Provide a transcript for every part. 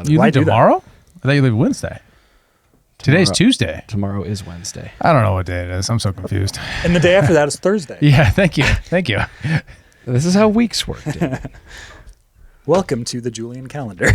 You Why leave do tomorrow? I thought you leave Wednesday. Today's Tuesday. Tomorrow is Wednesday. I don't know what day it is. I'm so confused. that? And the day after that is Thursday. Yeah, thank you. Thank you. This is how weeks work, David. Welcome to the Julian calendar.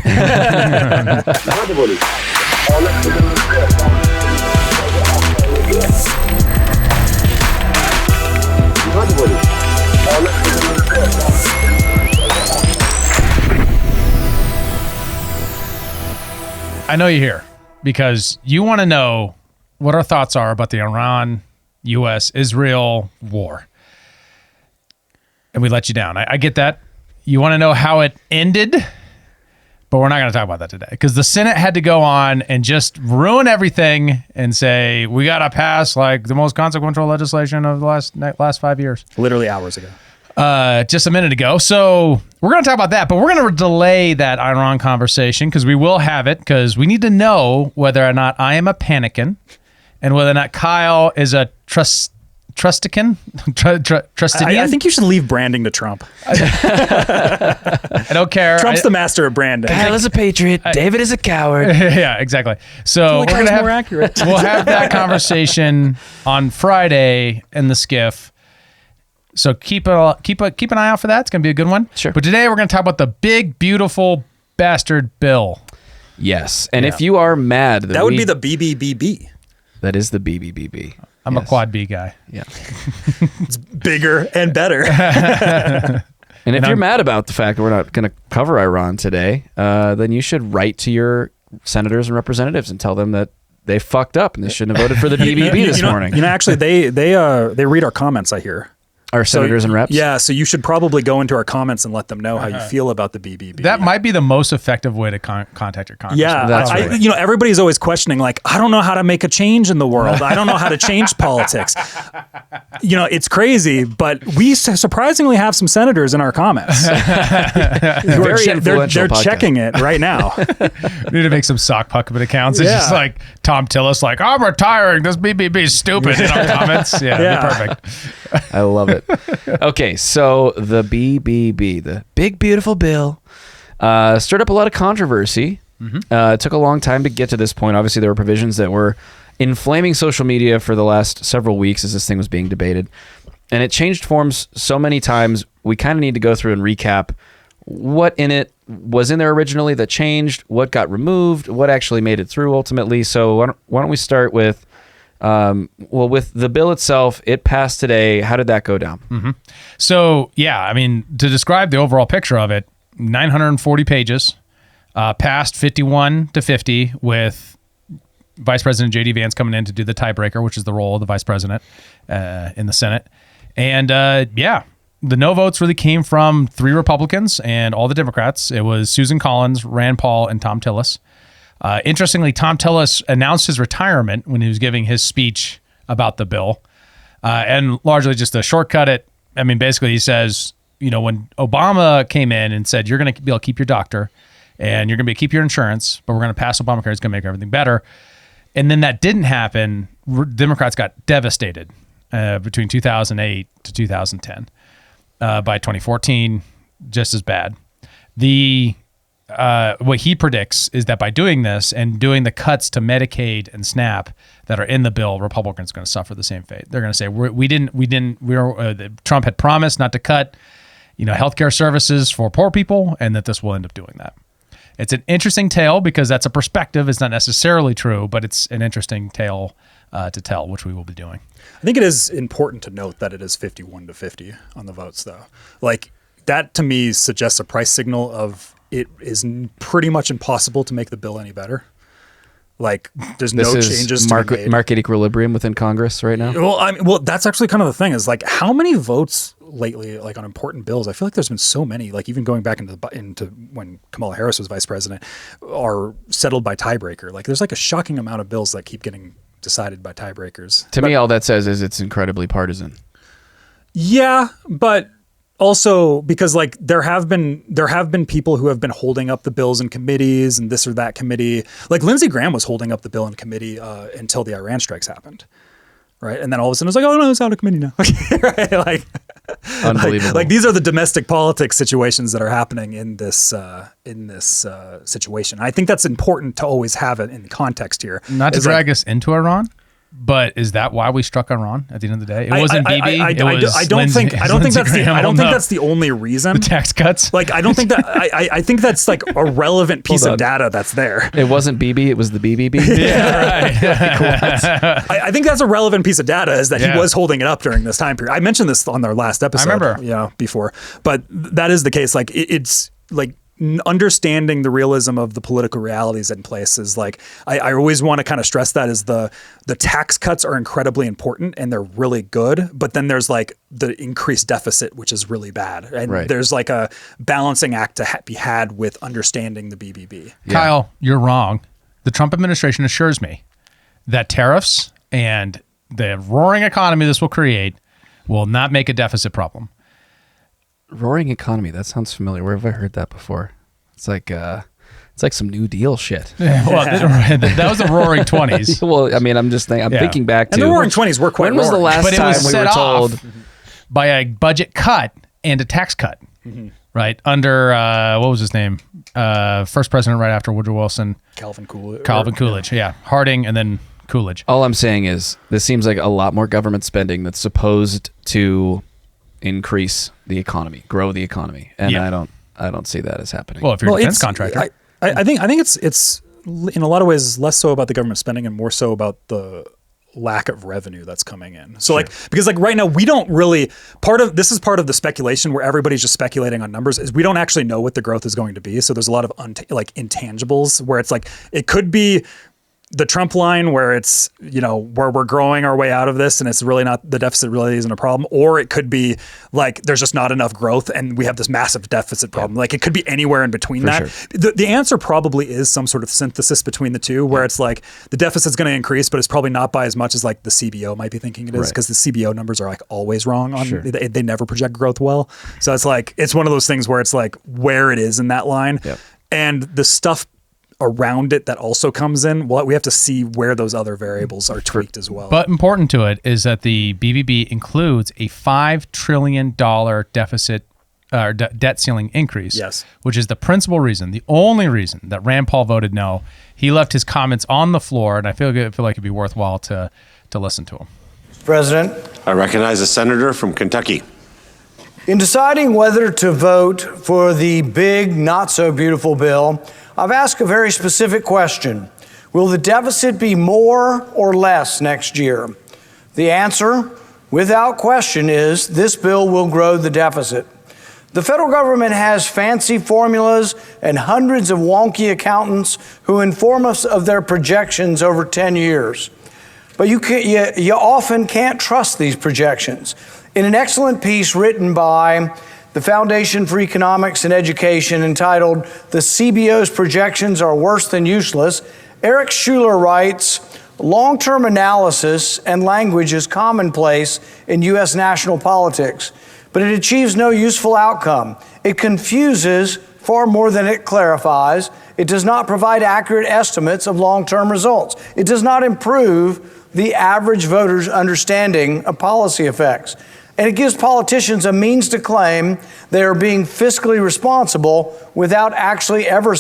I know you're here because you want to know what our thoughts are about the Iran, U.S., Israel war. And we let you down. I get that. You want to know how it ended, but we're not going to talk about that today because the Senate had to go on and just ruin everything and say, we got to pass like the most consequential legislation of the last 5 years. Literally hours ago. Just a minute ago. So we're going to talk about that, but we're going to delay that Iran conversation because we will have it because we need to know whether or not I am a panicking and whether or not Kyle is a trustican. I think you should leave branding to Trump. I don't care. Trump's the master of branding. Kyle is a patriot. David is a coward. Yeah, exactly. So we're going to have more accurate. We'll have that conversation on Friday in the skiff. So keep an eye out for that. It's going to be a good one. Sure. But today we're going to talk about the big, beautiful bastard bill. Yes. And if you are mad that would be the BBBB. That is the BBBB. I'm a quad B guy. Yeah. It's bigger and better. And if you're mad about the fact that we're not going to cover Iran today, then you should write to your senators and representatives and tell them that they fucked up and they shouldn't have voted for the BBB this morning. Actually, they read our comments, I hear. Our senators and reps? Yeah, so you should probably go into our comments and let them know how you feel about the BBB. That might be the most effective way to contact your congressman. Yeah, That's right. Everybody's always questioning, like, I don't know how to make a change in the world. I don't know how to change politics. It's crazy, but we surprisingly have some senators in our comments. Very influential They're podcast. checking it right now. We need to make some sock puppet accounts. It's just like Tom Tillis, like, I'm retiring. This BBB is stupid in our comments. Yeah, that'd be perfect. I love it. Okay, so the BBB, the Big Beautiful Bill, stirred up a lot of controversy. It took a long time to get to this point. Obviously, there were provisions that were inflaming social media for the last several weeks as this thing was being debated. And it changed forms so many times, we kind of need to go through and recap what in it was in there originally that changed, what got removed, what actually made it through ultimately. So why don't we start with with the bill itself, it passed today. How did that go down? So, to describe the overall picture of it, 940 pages, passed 51-50 with Vice President J.D. Vance coming in to do the tiebreaker, which is the role of the Vice President in the Senate. And, the no votes really came from 3 Republicans and all the Democrats. It was Susan Collins, Rand Paul, and Tom Tillis. Interestingly, Tom Tillis announced his retirement when he was giving his speech about the bill. And largely just to shortcut it, basically he says, when Obama came in and said, you're going to be able to keep your doctor and you're going to be able to keep your insurance, but we're going to pass Obamacare, it's going to make everything better. And then that didn't happen. Democrats got devastated between 2008 to 2010. By 2014, just as bad. What he predicts is that by doing this and doing the cuts to Medicaid and SNAP that are in the bill, Republicans are going to suffer the same fate. They're going to say Trump had promised not to cut, healthcare services for poor people, and that this will end up doing that. It's an interesting tale because that's a perspective. It's not necessarily true, but it's an interesting tale to tell, which we will be doing. I think it is important to note that it is 51-50 on the votes, though. Like, that to me suggests a price signal of it is pretty much impossible to make the bill any better. Like, there's no changes to be made. Market equilibrium within Congress right now? Well, that's actually kind of the thing is, like, how many votes lately, like, on important bills? I feel like there's been so many, like, even going back into when Kamala Harris was vice president, are settled by tiebreaker. Like, there's, like, a shocking amount of bills that keep getting decided by tiebreakers. To me, all that says is it's incredibly partisan. Yeah, but also because, like, there have been people who have been holding up the bills in committees and this or that committee. Like, Lindsey Graham was holding up the bill in committee until the Iran strikes happened, right? And then all of a sudden it's like, oh no, it's out of committee now. Right? Like, Unbelievable. Like these are the domestic politics situations that are happening in this situation. I think that's important to always have it in context here. Not to drag us into Iran, but is that why we struck Iran at the end of the day? It wasn't Bibi. I don't think that's the only reason. The tax cuts. Like I don't think that. I think that's like a relevant piece of data that's there. It wasn't BB. It was the BBB. Yeah, right. I think that's a relevant piece of data is that he was holding it up during this time period. I mentioned this on our last episode. I remember. Before, but that is the case. Like it's like understanding the realism of the political realities in place is like I always want to kind of stress that is the tax cuts are incredibly important and they're really good, but then there's like the increased deficit, which is really bad, and there's like a balancing act to be had with understanding the BBB. Kyle, you're wrong. The Trump administration assures me that tariffs and the roaring economy this will create will not make a deficit problem. Roaring economy. That sounds familiar. Where have I heard that before? It's like some New Deal shit. Well, that was the Roaring 20s. Well, I mean, I'm just thinking. I'm thinking back to and the Roaring 20s were quite. When was the last but time it was we set were told off by a budget cut and a tax cut? Right under what was his name? First president right after Woodrow Wilson. Calvin Coolidge. Yeah, Harding and then Coolidge. All I'm saying is this seems like a lot more government spending that's supposed to increase the economy, grow the economy, and I don't see that as happening. Well, if you're a defense contractor, I think it's in a lot of ways less so about the government spending and more so about the lack of revenue that's coming in. So because right now we don't really this is part of the speculation where everybody's just speculating on numbers is we don't actually know what the growth is going to be. So there's a lot of intangibles where it's like it could be the Trump line where it's, where we're growing our way out of this and it's really not, the deficit really isn't a problem. Or it could be like, there's just not enough growth and we have this massive deficit problem. Like it could be anywhere in between that. Sure. The answer probably is some sort of synthesis between the two where it's like the deficit's going to increase, but it's probably not by as much as like the CBO might be thinking it is because the CBO numbers are like always wrong on, they never project growth well. So it's like, it's one of those things where it's like where it is in that line and the stuff around it that also comes in. Well, we have to see where those other variables are tweaked as well. But important to it is that the BBB includes a $5 trillion deficit or debt ceiling increase. Yes, which is the principal reason, the only reason that Rand Paul voted no. He left his comments on the floor, and I feel like it'd be worthwhile to listen to him. President, I recognize a senator from Kentucky. In deciding whether to vote for the big, not so beautiful bill, I've asked a very specific question. Will the deficit be more or less next year? The answer, without question, is this bill will grow the deficit. The federal government has fancy formulas and hundreds of wonky accountants who inform us of their projections over 10 years. But you often can't trust these projections. In an excellent piece written by the Foundation for Economics and Education entitled "The CBO's Projections Are Worse Than Useless," Eric Schuler writes, "Long-term analysis and language is commonplace in U.S. national politics, but it achieves no useful outcome. It confuses far more than it clarifies. It does not provide accurate estimates of long-term results. It does not improve the average voter's understanding of policy effects. And it gives politicians a means to claim they are being fiscally responsible without actually ever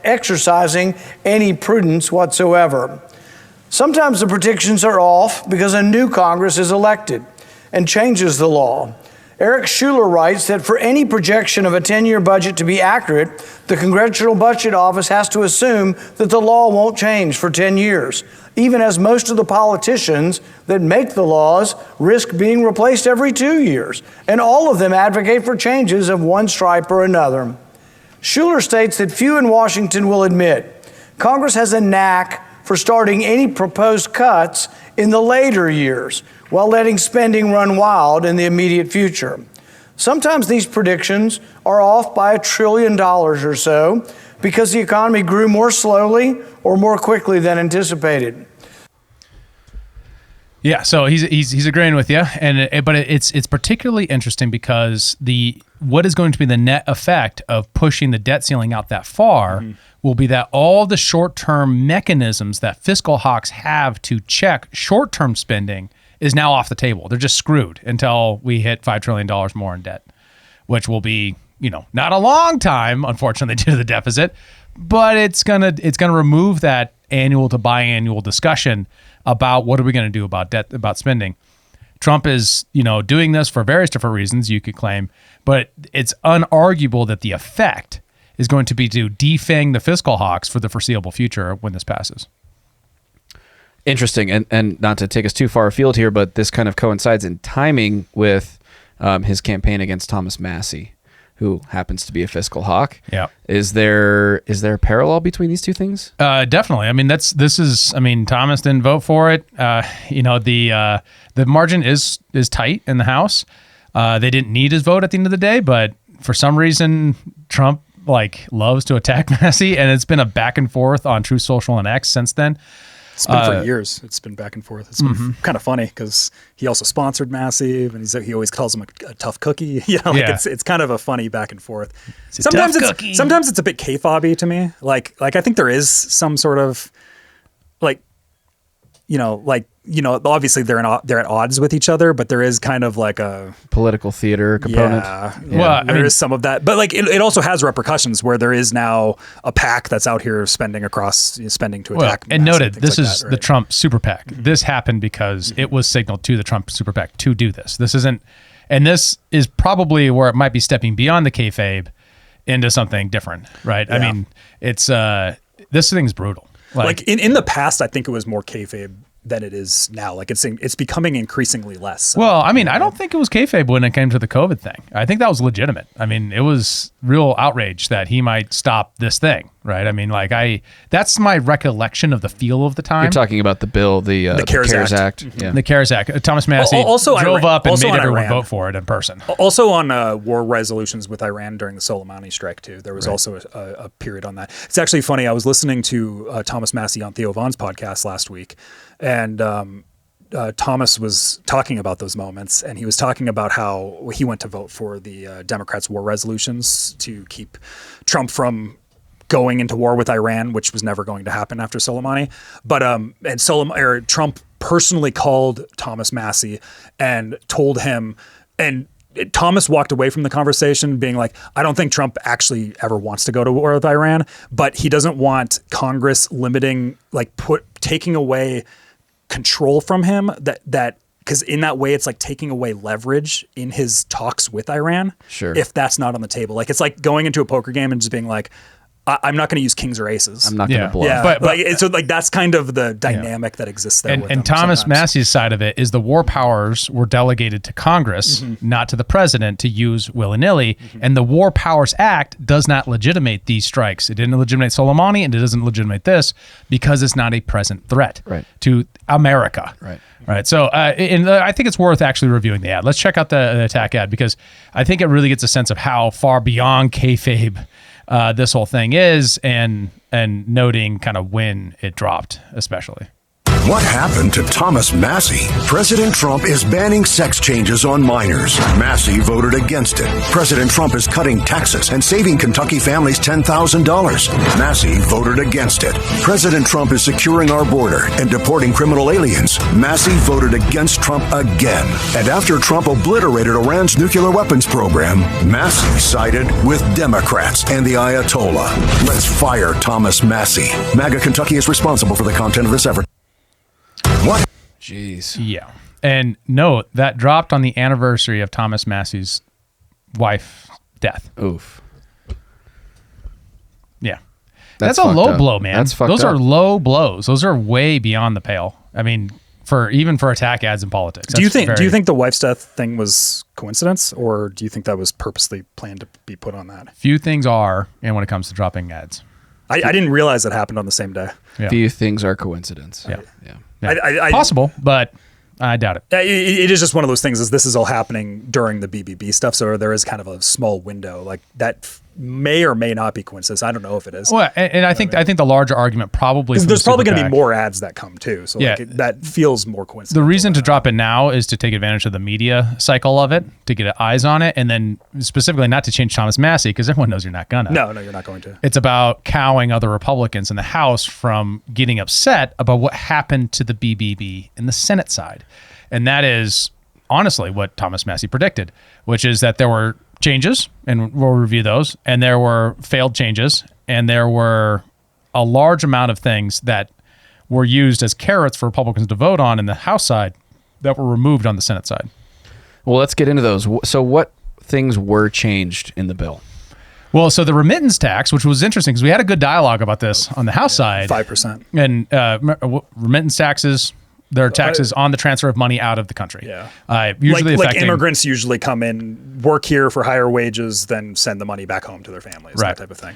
exercising any prudence whatsoever. Sometimes the predictions are off because a new Congress is elected and changes the law. Eric Schuler writes that for any projection of a 10-year budget to be accurate, the Congressional Budget Office has to assume that the law won't change for 10 years, even as most of the politicians that make the laws risk being replaced every 2 years, and all of them advocate for changes of one stripe or another. Schuler states that few in Washington will admit Congress has a knack for starting any proposed cuts in the later years, while letting spending run wild in the immediate future. Sometimes these predictions are off by $1 trillion or so because the economy grew more slowly or more quickly than anticipated. Yeah, so he's agreeing with you, but it's particularly interesting because what is going to be the net effect of pushing the debt ceiling out that far will be that all the short-term mechanisms that fiscal hawks have to check short-term spending is now off the table. They're just screwed until we hit $5 trillion more in debt, which will be, not a long time, unfortunately, due to the deficit, but it's gonna remove that annual to biannual discussion about what are we going to do about debt, about spending. Trump is, doing this for various different reasons, you could claim, but it's unarguable that the effect is going to be to defang the fiscal hawks for the foreseeable future when this passes. Interesting. And not to take us too far afield here, but this kind of coincides in timing with his campaign against Thomas Massie, who happens to be a fiscal hawk. Yeah. Is there a parallel between these two things? Definitely. I mean, Thomas didn't vote for it. The margin is tight in the House. They didn't need his vote at the end of the day, but for some reason, Trump loves to attack Massie, and it's been a back and forth on Truth Social and X since then. It's been for years. It's been back and forth. It's been kind of funny because he also sponsored Massive, and he always calls him a tough cookie. It's kind of a funny back and forth. Sometimes it's a bit K-fobby to me. Like I think there is some sort of obviously they're at odds with each other, but there is kind of like a political theater component. Yeah. Well, there is some of that, but it also has repercussions where there is now a PAC that's out here spending to attack. And noted, this is right? the Trump super PAC. This happened because it was signaled to the Trump super PAC to do this. This isn't, and this is probably where it might be stepping beyond the kayfabe into something different, right? Yeah. I mean, it's this thing's brutal. Like in the past, I think it was more kayfabe than it is now. Like it's becoming increasingly less. So. Well, I mean, I don't think it was kayfabe when it came to the COVID thing. I think that was legitimate. I mean, it was real outrage that he might stop this thing, right? I mean, that's my recollection of the feel of the time. You're talking about the bill, the CARES Act. Yeah. The CARES Act. Thomas Massie drove up and made everyone vote for it in person. Also on war resolutions with Iran during the Soleimani strike too. There was also a period on that. It's actually funny. I was listening to Thomas Massie on Theo Vaughn's podcast last week, and Thomas was talking about those moments, and he was talking about how he went to vote for the Democrats' war resolutions to keep Trump from going into war with Iran, which was never going to happen after Soleimani. But Trump personally called Thomas Massie and told him, and Thomas walked away from the conversation being like, I don't think Trump actually ever wants to go to war with Iran, but he doesn't want Congress limiting, taking away control from him, that because in that way it's like taking away leverage in his talks with Iran. Sure. If that's not on the table, it's like going into a poker game and just being like, I'm not going to use kings or aces. I'm not going to bluff. Yeah, but that's kind of the dynamic that exists there. And Thomas Massie's side of it is the war powers were delegated to Congress, not to the president, to use willy-nilly. And the War Powers Act does not legitimate these strikes. It didn't legitimate Soleimani, and it doesn't legitimate this because it's not a present threat to America. Right. So I think it's worth actually reviewing the ad. Let's check out the attack ad, because I think it really gets a sense of how far beyond kayfabe this whole thing is, and noting kind of when it dropped, especially. What happened to Thomas Massie? President Trump is banning sex changes on minors. Massie voted against it. President Trump is cutting taxes and saving Kentucky families $10,000. Massie voted against it. President Trump is securing our border and deporting criminal aliens. Massie voted against Trump again. And after Trump obliterated Iran's nuclear weapons program, Massie sided with Democrats and the Ayatollah. Let's fire Thomas Massie. MAGA Kentucky is responsible for the content of this effort. What? Jeez. Yeah. And note that dropped on the anniversary of Thomas Massie's wife's death. Oof. Yeah. That's a low blow, man. That's fucked Those up. are low blows. Those are way beyond the pale. I mean, even for attack ads in politics. Do you think the wife's death thing was coincidence, or do you think that was purposely planned to be put on that? Few things are, and when it comes to dropping ads. I didn't realize it happened on the same day. Yeah. Few things are coincidence. Yeah. I Possible, but I doubt it. It is just one of those things. This is all happening during the BBB stuff, so there is kind of a small window like that. may or may not be coincidence. I don't know if it is. Well, and I think the larger argument probably There's probably going to be PAC, more ads that come too. So Yeah. that feels more coincidental. The reason to drop it now is to take advantage of the media cycle of it, to get eyes on it, and then specifically not to change Thomas Massey because everyone knows you're not gonna. No, you're not going to. It's about cowing other Republicans in the House from getting upset about what happened to the BBB in the Senate side. And that is honestly what Thomas Massey predicted, which is that there were changes, and we'll review those, and there were failed changes, and there were a large amount of things that were used as carrots for Republicans to vote on in the House side that were removed on the Senate side. Well, let's get into those. So what things were changed in the bill? Well, so the remittance tax, which was interesting because we had a good dialogue about this on the House side. 5%. And remittance taxes, there are taxes on the transfer of money out of the country. Yeah. Usually like affecting, immigrants usually come in, work here for higher wages, then send the money back home to their families, Right. that type of thing.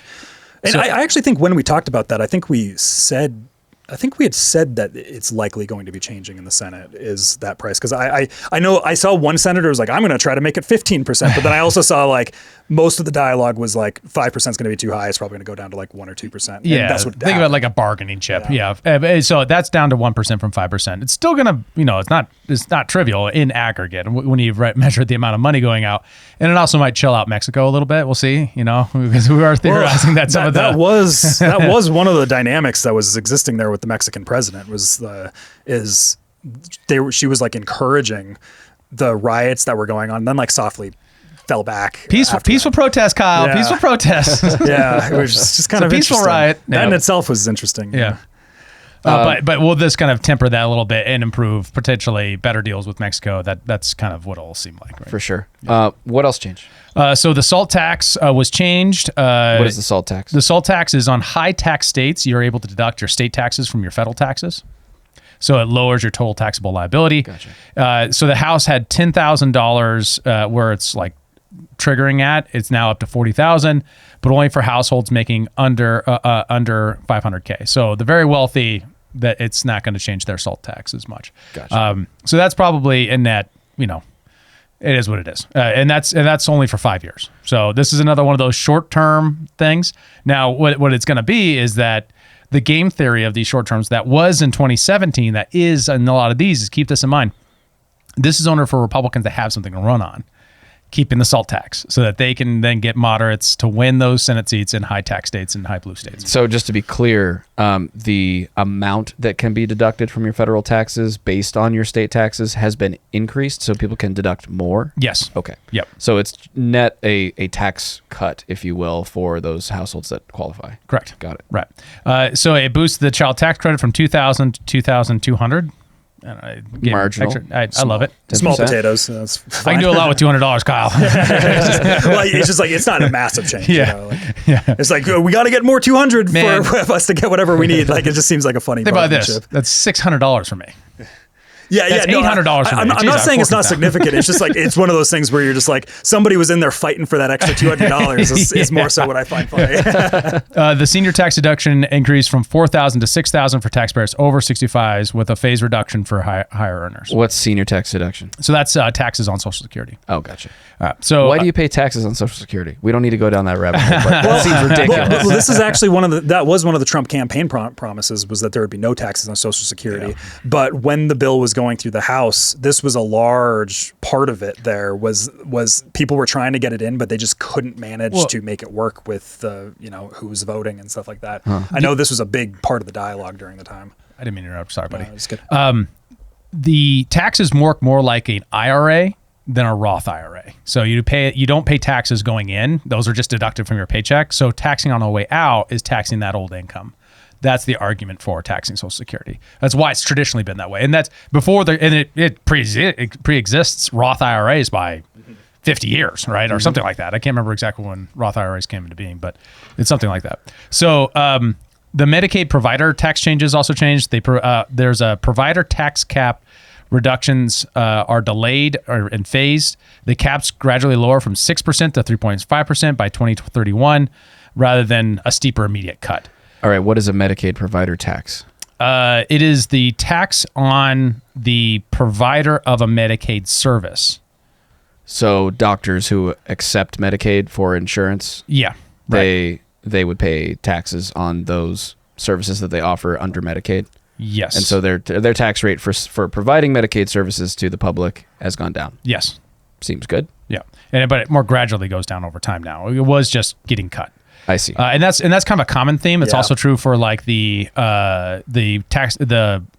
And I actually think when we talked about that, I think we had said that it's likely going to be changing in the Senate is that price. Because I know I saw one senator was like, I'm going to try to make it 15%. But then I also saw like most of the dialogue was like 5% is going to be too high. It's probably going to go down to like 1 or 2%. And yeah, that's what think about happened. like a bargaining chip. Yeah. So that's down to 1% from 5%. It's still gonna, it's not trivial in aggregate when you measure the amount of money going out, and it also might chill out Mexico a little bit. We'll see, because we are theorizing that some of that was one of the dynamics that was existing there with the Mexican president she was like encouraging the riots that were going on, and then like softly fell back. Peaceful protest, Kyle. Yeah. Peaceful protest. Yeah, it was just kind of peaceful interesting. riot. That Yeah. in itself was interesting. Yeah. But will this kind of temper that a little bit and improve potentially better deals with Mexico? That's kind of what it'll seem like, right? For sure. What else changed? So the salt tax was changed. What is the salt tax? The salt tax is on high tax states. You're able to deduct your state taxes from your federal taxes. So it lowers your total taxable liability. Gotcha. So the House had $10,000 where it's like triggering at. It's now up to $40,000, but only for households making under $500K. So the very wealthy, that it's not going to change their salt tax as much. Gotcha. So that's probably in that, it is what it is. And that's only for 5 years. So this is another one of those short-term things. Now, what it's going to be is that the game theory of these short terms that was in 2017, that is in a lot of these, is keep this in mind. This is only for Republicans to have something to run on, keeping the salt tax so that they can then get moderates to win those Senate seats in high tax states and high blue states. So just to be clear, the amount that can be deducted from your federal taxes based on your state taxes has been increased so people can deduct more? Yes. Okay. Yep. So it's net a tax cut, if you will, for those households that qualify. Correct. Got it. Right. So it boosts the child tax credit from $2,000 to $2,200. Marginal. I love it. 10%. Small potatoes. That's fine. I can do a lot with $200, Kyle. It's just like it's not a massive change. Yeah. It's like we got to get more 200 for us to get whatever we need. Like it just seems like a funny. Think about this. partnership. That's $600 for me. That's $800 for me. I'm Jeez, not saying it's not forked that. significant. It's just like it's one of those things where you're just like somebody was in there fighting for that extra $200 is more so what I find funny. The senior tax deduction increased from $4,000 to $6,000 for taxpayers over 65s with a phase reduction for higher earners. What's senior tax deduction? So that's taxes on Social Security. Oh, gotcha. So Why do you pay taxes on Social Security? We don't need to go down that rabbit hole, but that seems ridiculous. Well, this is actually one of the Trump campaign promises was that there would be no taxes on Social Security. Yeah. But when the bill was going through the House, this was a large part of it. There was people were trying to get it in, but they just couldn't manage to make it work with the who was voting and stuff like that. I know this was a big part of the dialogue during the time. I didn't mean to interrupt. Sorry, buddy. No, it's good. The taxes work more like an IRA than a Roth IRA. So you don't pay taxes going in; those are just deducted from your paycheck. So taxing on the way out is taxing that old income. That's the argument for taxing Social Security. That's why it's traditionally been that way, and that's before it pre-exists Roth IRAs by 50 years, right, or something like that. I can't remember exactly when Roth IRAs came into being, but it's something like that. So the Medicaid provider tax changes also changed. There's a provider tax cap. Reductions are delayed and phased. The caps gradually lower from 6% to 3.5% by 2031, rather than a steeper immediate cut. All right, what is a Medicaid provider tax? It is the tax on the provider of a Medicaid service. So doctors who accept Medicaid for insurance? Yeah. they would pay taxes on those services that they offer under Medicaid. Yes. And so their tax rate for providing Medicaid services to the public has gone down. Yes. Seems good. Yeah. But it more gradually goes down over time now. It was just getting cut. I see. And that's kind of a common theme. It's Yeah. also true for like the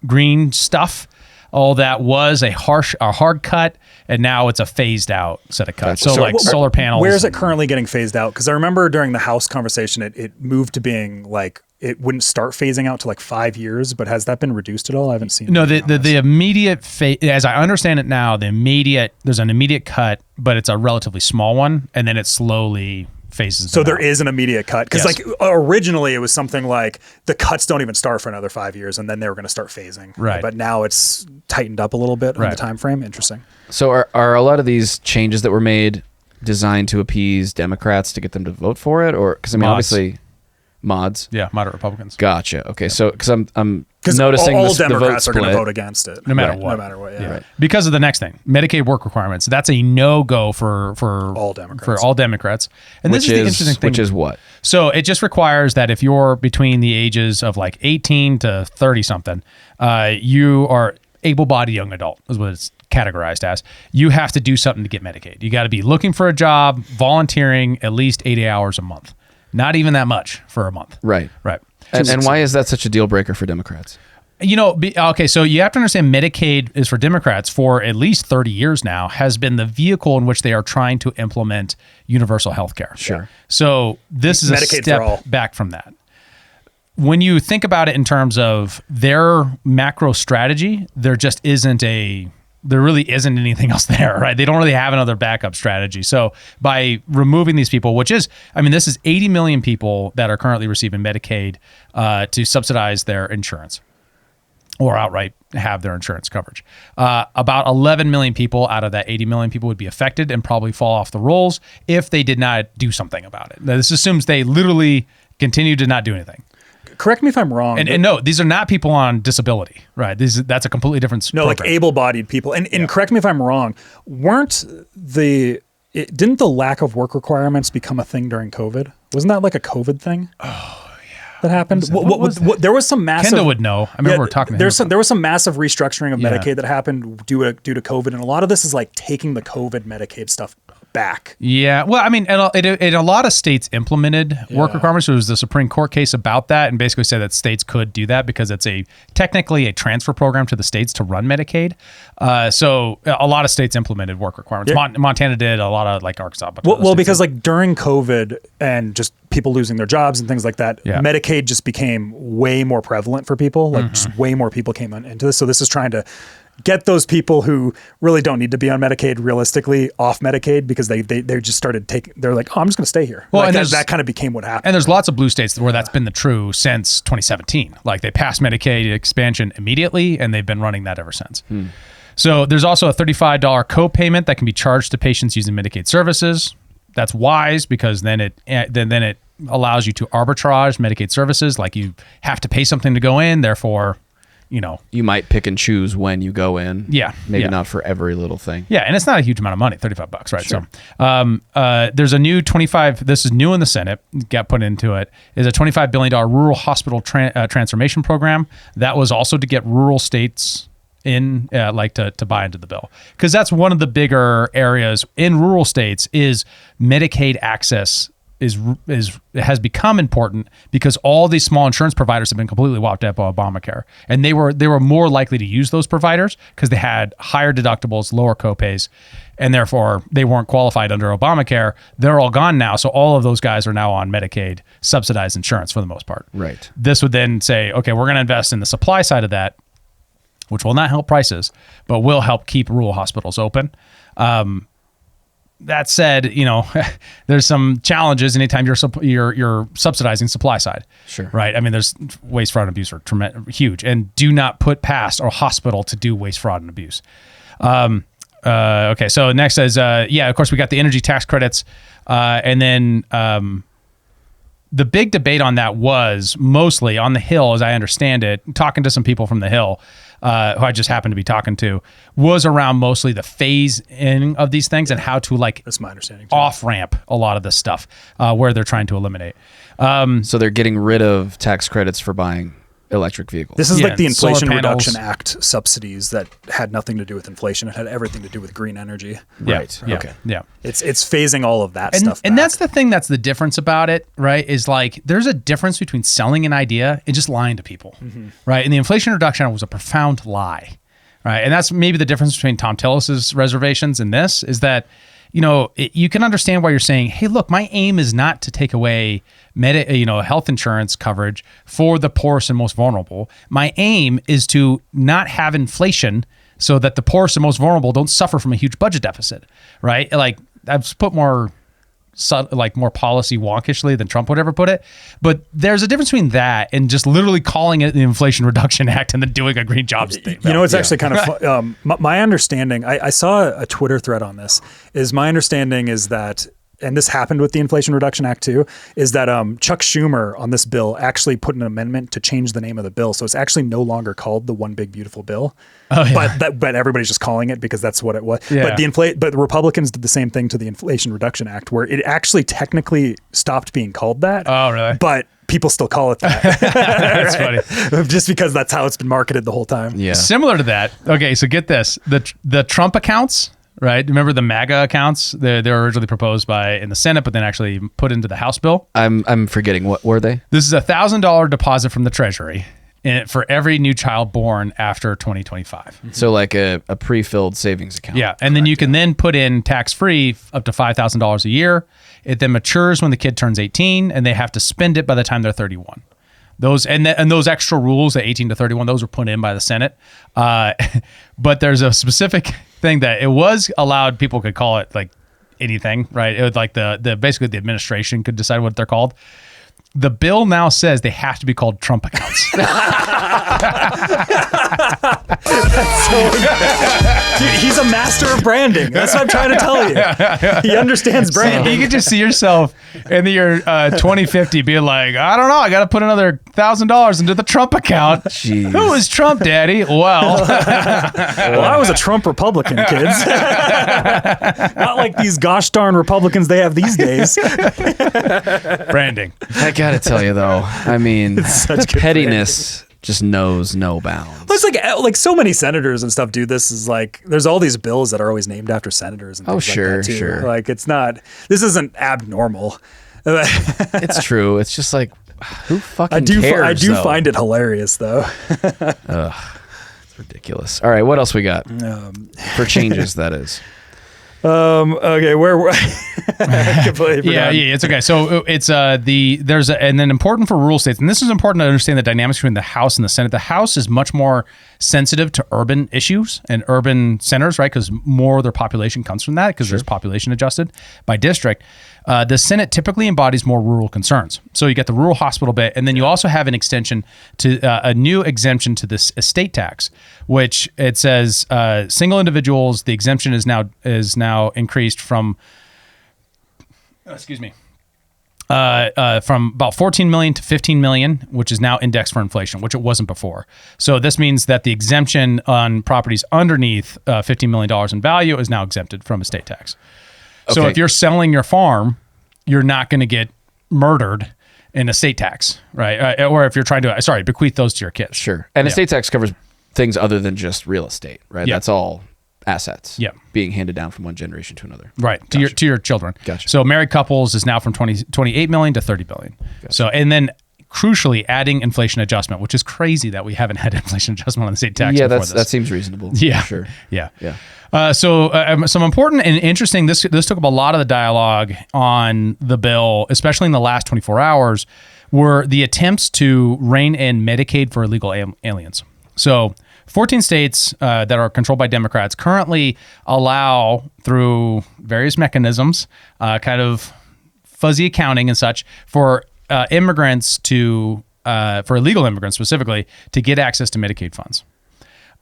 green stuff. All that was a hard cut, and now it's a phased out set of cuts. Gotcha. So like solar panels. Where is it currently getting phased out? Because I remember during the House conversation, it moved to being like it wouldn't start phasing out to like 5 years. But has that been reduced at all? I haven't seen. No, anything on the this. immediate as I understand it now, there's an immediate cut, but it's a relatively small one, and then it slowly phases. So them there out. is an immediate cut because Yes. like originally it was something like the cuts don't even start for another 5 years, and then they were going to start phasing. Right. But now it's tightened up a little bit on Right. the time frame. Interesting. So are a lot of these changes that were made designed to appease Democrats to get them to vote for it, or because I mean Mods. obviously mods? Yeah, moderate Republicans. Gotcha. Okay, so because I'm Because noticing all the vote Democrats are going to split. vote against it, No matter Right. what. No matter what. Yeah. Right. Because of the next thing, Medicaid work requirements. That's a no-go for All Democrats. For all Democrats. And Which this is the interesting thing. which is what? So it just requires that if you're between the ages of like 18 to 30 something, you are able-bodied young adult is what it's categorized as. You have to do something to get Medicaid. You got to be looking for a job, volunteering at least 80 hours a month. Not even that much for a month. Right. Right. And why is that such a deal breaker for Democrats? Okay, so you have to understand Medicaid is for Democrats for at least 30 years now, has been the vehicle in which they are trying to implement universal health care. Sure. So this is Medicaid for all. a step back from that. When you think about it in terms of their macro strategy, there really isn't anything else there, right? They don't really have another backup strategy. So by removing these people, this is 80 million people that are currently receiving Medicaid to subsidize their insurance or outright have their insurance coverage. About 11 million people out of that 80 million people would be affected and probably fall off the rolls if they did not do something about it. Now, this assumes they literally continue to not do anything. Correct me if I'm wrong. And no, these are not people on disability, right? That's a completely different No, like program. able-bodied people. And correct me if I'm wrong. Didn't the lack of work requirements become a thing during COVID? Wasn't that like a COVID thing? Oh yeah, that happened. There was some massive. Kendall would know. I remember we were talking to him. There was some massive restructuring of Yeah. Medicaid that happened due to COVID, and a lot of this is like taking the COVID Medicaid stuff back. Yeah. Well, I mean, and a lot of states implemented work requirements. There was the Supreme Court case about that and basically said that states could do that because it's technically a transfer program to the states to run Medicaid. So a lot of states implemented work requirements. Montana did, a lot of like Arkansas. But Well, because like during COVID and just people losing their jobs and things like that, Medicaid just became way more prevalent for people. Like just way more people came into this. So this is trying to get those people who really don't need to be on Medicaid realistically off Medicaid because they just started they're like, oh, I'm just going to stay here. Well, like and that kind of became what happened. And there's lots of blue states where that's been the true since 2017. Like they passed Medicaid expansion immediately, and they've been running that ever since. So there's also a $35 co-payment that can be charged to patients using Medicaid services. That's wise because then it allows you to arbitrage Medicaid services. Like you have to pay something to go in, therefore, You might pick and choose when you go in. Yeah. Maybe Yeah. not for every little thing. Yeah, and it's not a huge amount of money, $35, right? Sure. So there's a new this is new in the Senate, got put into it, is a $25 billion rural hospital transformation program. That was also to get rural states in, to buy into the bill. Because that's one of the bigger areas in rural states is Medicaid access has become important because all these small insurance providers have been completely wiped out by Obamacare, and they were more likely to use those providers because they had higher deductibles, lower copays, and therefore they weren't qualified under Obamacare. They're all gone now, so all of those guys are now on Medicaid subsidized insurance for the most part. Right. This would then say, okay, we're going to invest in the supply side of that, which will not help prices, but will help keep rural hospitals open. That said, there's some challenges anytime you're subsidizing supply side. Sure. Right. I mean, there's waste, fraud, and abuse are huge, and do not put past a hospital to do waste, fraud, and abuse. Okay. So next is, of course, we got the energy tax credits, and then the big debate on that was mostly on the Hill, as I understand it, talking to some people from the Hill. who I just happened to be talking to, was around mostly the phase in of these things and how to like That's my understanding. Too. off ramp a lot of this stuff where they're trying to eliminate. So they're getting rid of tax credits for buying electric vehicles. This is Yeah, like the solar Inflation panels. Reduction Act subsidies that had nothing to do with inflation. It had everything to do with green energy. Yeah, Right. Yeah. Okay. Yeah. It's phasing all of that And, stuff. and back. that's the thing that's the difference about it, right? Is like there's a difference between selling an idea and just lying to people, right? And the Inflation Reduction Act was a profound lie, right? And that's maybe the difference between Tom Tillis's reservations and this is that, you can understand why you're saying, hey, look, my aim is not to take away health insurance coverage for the poorest and most vulnerable. My aim is to not have inflation so that the poorest and most vulnerable don't suffer from a huge budget deficit, right? Like I've put more policy wonkishly than Trump would ever put it. But there's a difference between that and just literally calling it the Inflation Reduction Act and then doing a green jobs thing. It's actually kind of my understanding. I saw a Twitter thread on this. My understanding is that, and this happened with the Inflation Reduction Act too, is that Chuck Schumer on this bill actually put an amendment to change the name of the bill, so it's actually no longer called the One Big Beautiful Bill. Oh, yeah. But everybody's just calling it because that's what it was. Yeah. But the Republicans did the same thing to the Inflation Reduction Act, where it actually technically stopped being called that. Oh, really? But people still call it that. That's funny. Just because that's how it's been marketed the whole time. Yeah. Similar to that. Okay, so get this. The Trump accounts, right? Remember the MAGA accounts? They were originally proposed in the Senate, but then actually put into the House bill. I'm forgetting, what were they? This is $1,000 deposit from the Treasury for every new child born after 2025. So like a pre-filled savings account. Yeah, and then you can then put in tax-free up to $5,000 a year. It then matures when the kid turns 18, and they have to spend it by the time they're 31. Those and those extra rules at 18 to 31, those were put in by the Senate. But there's a specific thing that it was allowed. People could call it like anything, right? It was like the basically the administration could decide what they're called. The bill now says they have to be called Trump accounts. Dude, he's a master of branding. That's what I'm trying to tell you. He understands branding. You could just see yourself in the year 2050 being like, I don't know, I got to put another $1,000 into the Trump account. Jeez. Who is Trump, Daddy? Well, I was a Trump Republican, kids. Not like these gosh darn Republicans they have these days. branding. I gotta tell you though, I mean, such good pettiness just knows no bounds. It's like so many senators and stuff do this. Is like there's all these bills that are always named after senators and things like that too. Sure. Like this isn't abnormal. It's true. It's just like, who fucking cares? I do though? find it hilarious though. It's ridiculous. All right, what else we got for changes? That is. Okay, where were I? Completely forgot. Yeah, it's okay. So it's and then important for rural states, and this is important to understand the dynamics between the House and the Senate. The House is much more sensitive to urban issues and urban centers, right? Because more of their population comes from that because there's population adjusted by district. The Senate typically embodies more rural concerns. So you get the rural hospital bit, and then you also have an extension to a new exemption to this estate tax, which it says single individuals, the exemption is now increased from from about 14 million to 15 million, which is now indexed for inflation, which it wasn't before. So this means that the exemption on properties underneath $15 million in value is now exempted from estate tax. So Okay. if you're selling your farm, you're not going to get murdered in estate tax, right? Or if you're trying to, bequeath those to your kids. Sure. And estate tax covers things other than just real estate, right? Yeah. That's all assets Yeah. being handed down from one generation to another. Right, Gotcha. to your children. Gotcha. So married couples is now from 28 million to 30 billion. Gotcha. So, and then crucially adding inflation adjustment, which is crazy that we haven't had inflation adjustment on the state tax Yeah, before this. that seems reasonable. Yeah, For sure. Yeah. Yeah. So some important and interesting, this took up a lot of the dialogue on the bill, especially in the last 24 hours, were the attempts to rein in Medicaid for illegal aliens. So 14 states that are controlled by Democrats currently allow, through various mechanisms, kind of fuzzy accounting and such, for immigrants for illegal immigrants specifically, to get access to Medicaid funds.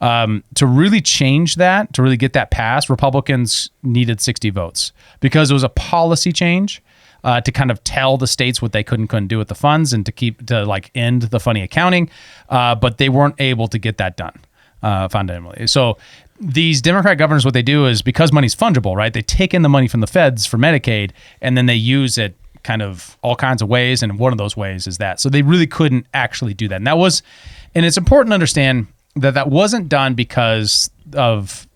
To really change that, to really get that passed, Republicans needed 60 votes because it was a policy change to kind of tell the states what they couldn't do with the funds and to end the funny accounting, but they weren't able to get that done. fundamentally. So these Democrat governors, what they do is, because money's fungible, right? They take in the money from the feds for Medicaid, and then they use it kind of all kinds of ways. And one of those ways is that. So they really couldn't actually do that. And it's important to understand that that wasn't done because of,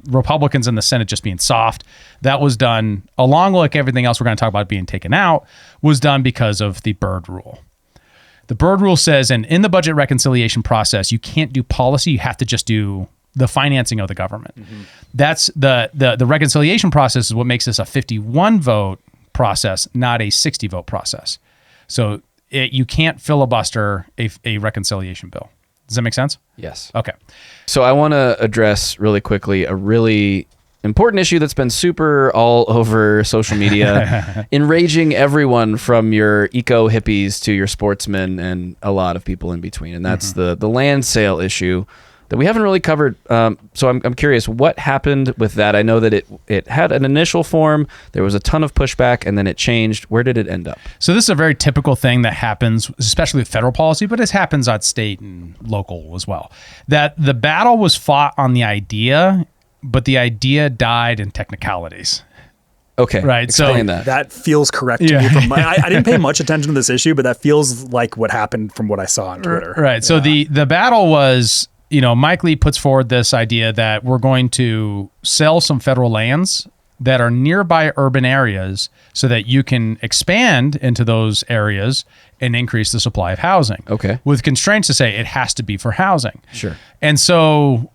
Republicans in the Senate just being soft. That was done, along with everything else we're going to talk about being taken out, was done because of the Byrd Rule. The Byrd Rule says, and in the budget reconciliation process, you can't do policy. You have to just do the financing of the government. Mm-hmm. That's the reconciliation process is what makes this a 51 vote process, not a 60 vote process. So you can't filibuster a reconciliation bill. Does that make sense? Yes. Okay. So I want to address really quickly a really important issue that's been super all over social media, enraging everyone from your eco hippies to your sportsmen and a lot of people in between. And that's the land sale issue that we haven't really covered. So I'm curious, what happened with that? I know that it had an initial form, there was a ton of pushback, and then it changed. Where did it end up? So this is a very typical thing that happens, especially with federal policy, but it happens at state and local as well. That the battle was fought on the idea, but the idea died in technicalities. Okay, right. Explain so that feels correct to me. I didn't pay much attention to this issue, but that feels like what happened from what I saw on Twitter. Right. Yeah. So the battle was, Mike Lee puts forward this idea that we're going to sell some federal lands that are nearby urban areas so that you can expand into those areas and increase the supply of housing. Okay. With constraints to say it has to be for housing. Sure. And so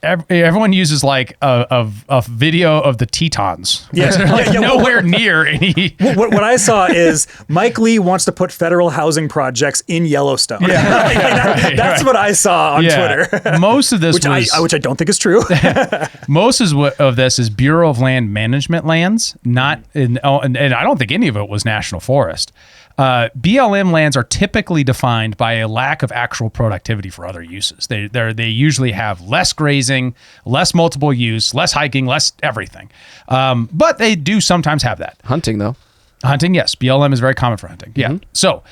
everyone uses like a video of the Tetons. Yeah. They're like nowhere near any. What I saw is Mike Lee wants to put federal housing projects in Yellowstone. Yeah. That's what I saw on Twitter. Most of this which I don't think is true. Most of this is Bureau of Land Management lands, not and I don't think any of it was National Forest. BLM lands are typically defined by a lack of actual productivity for other uses. They usually have less grazing, less multiple use, less hiking, less everything. But they do sometimes have that. Hunting, though. Hunting, yes. BLM is very common for hunting. Yeah. Mm-hmm. So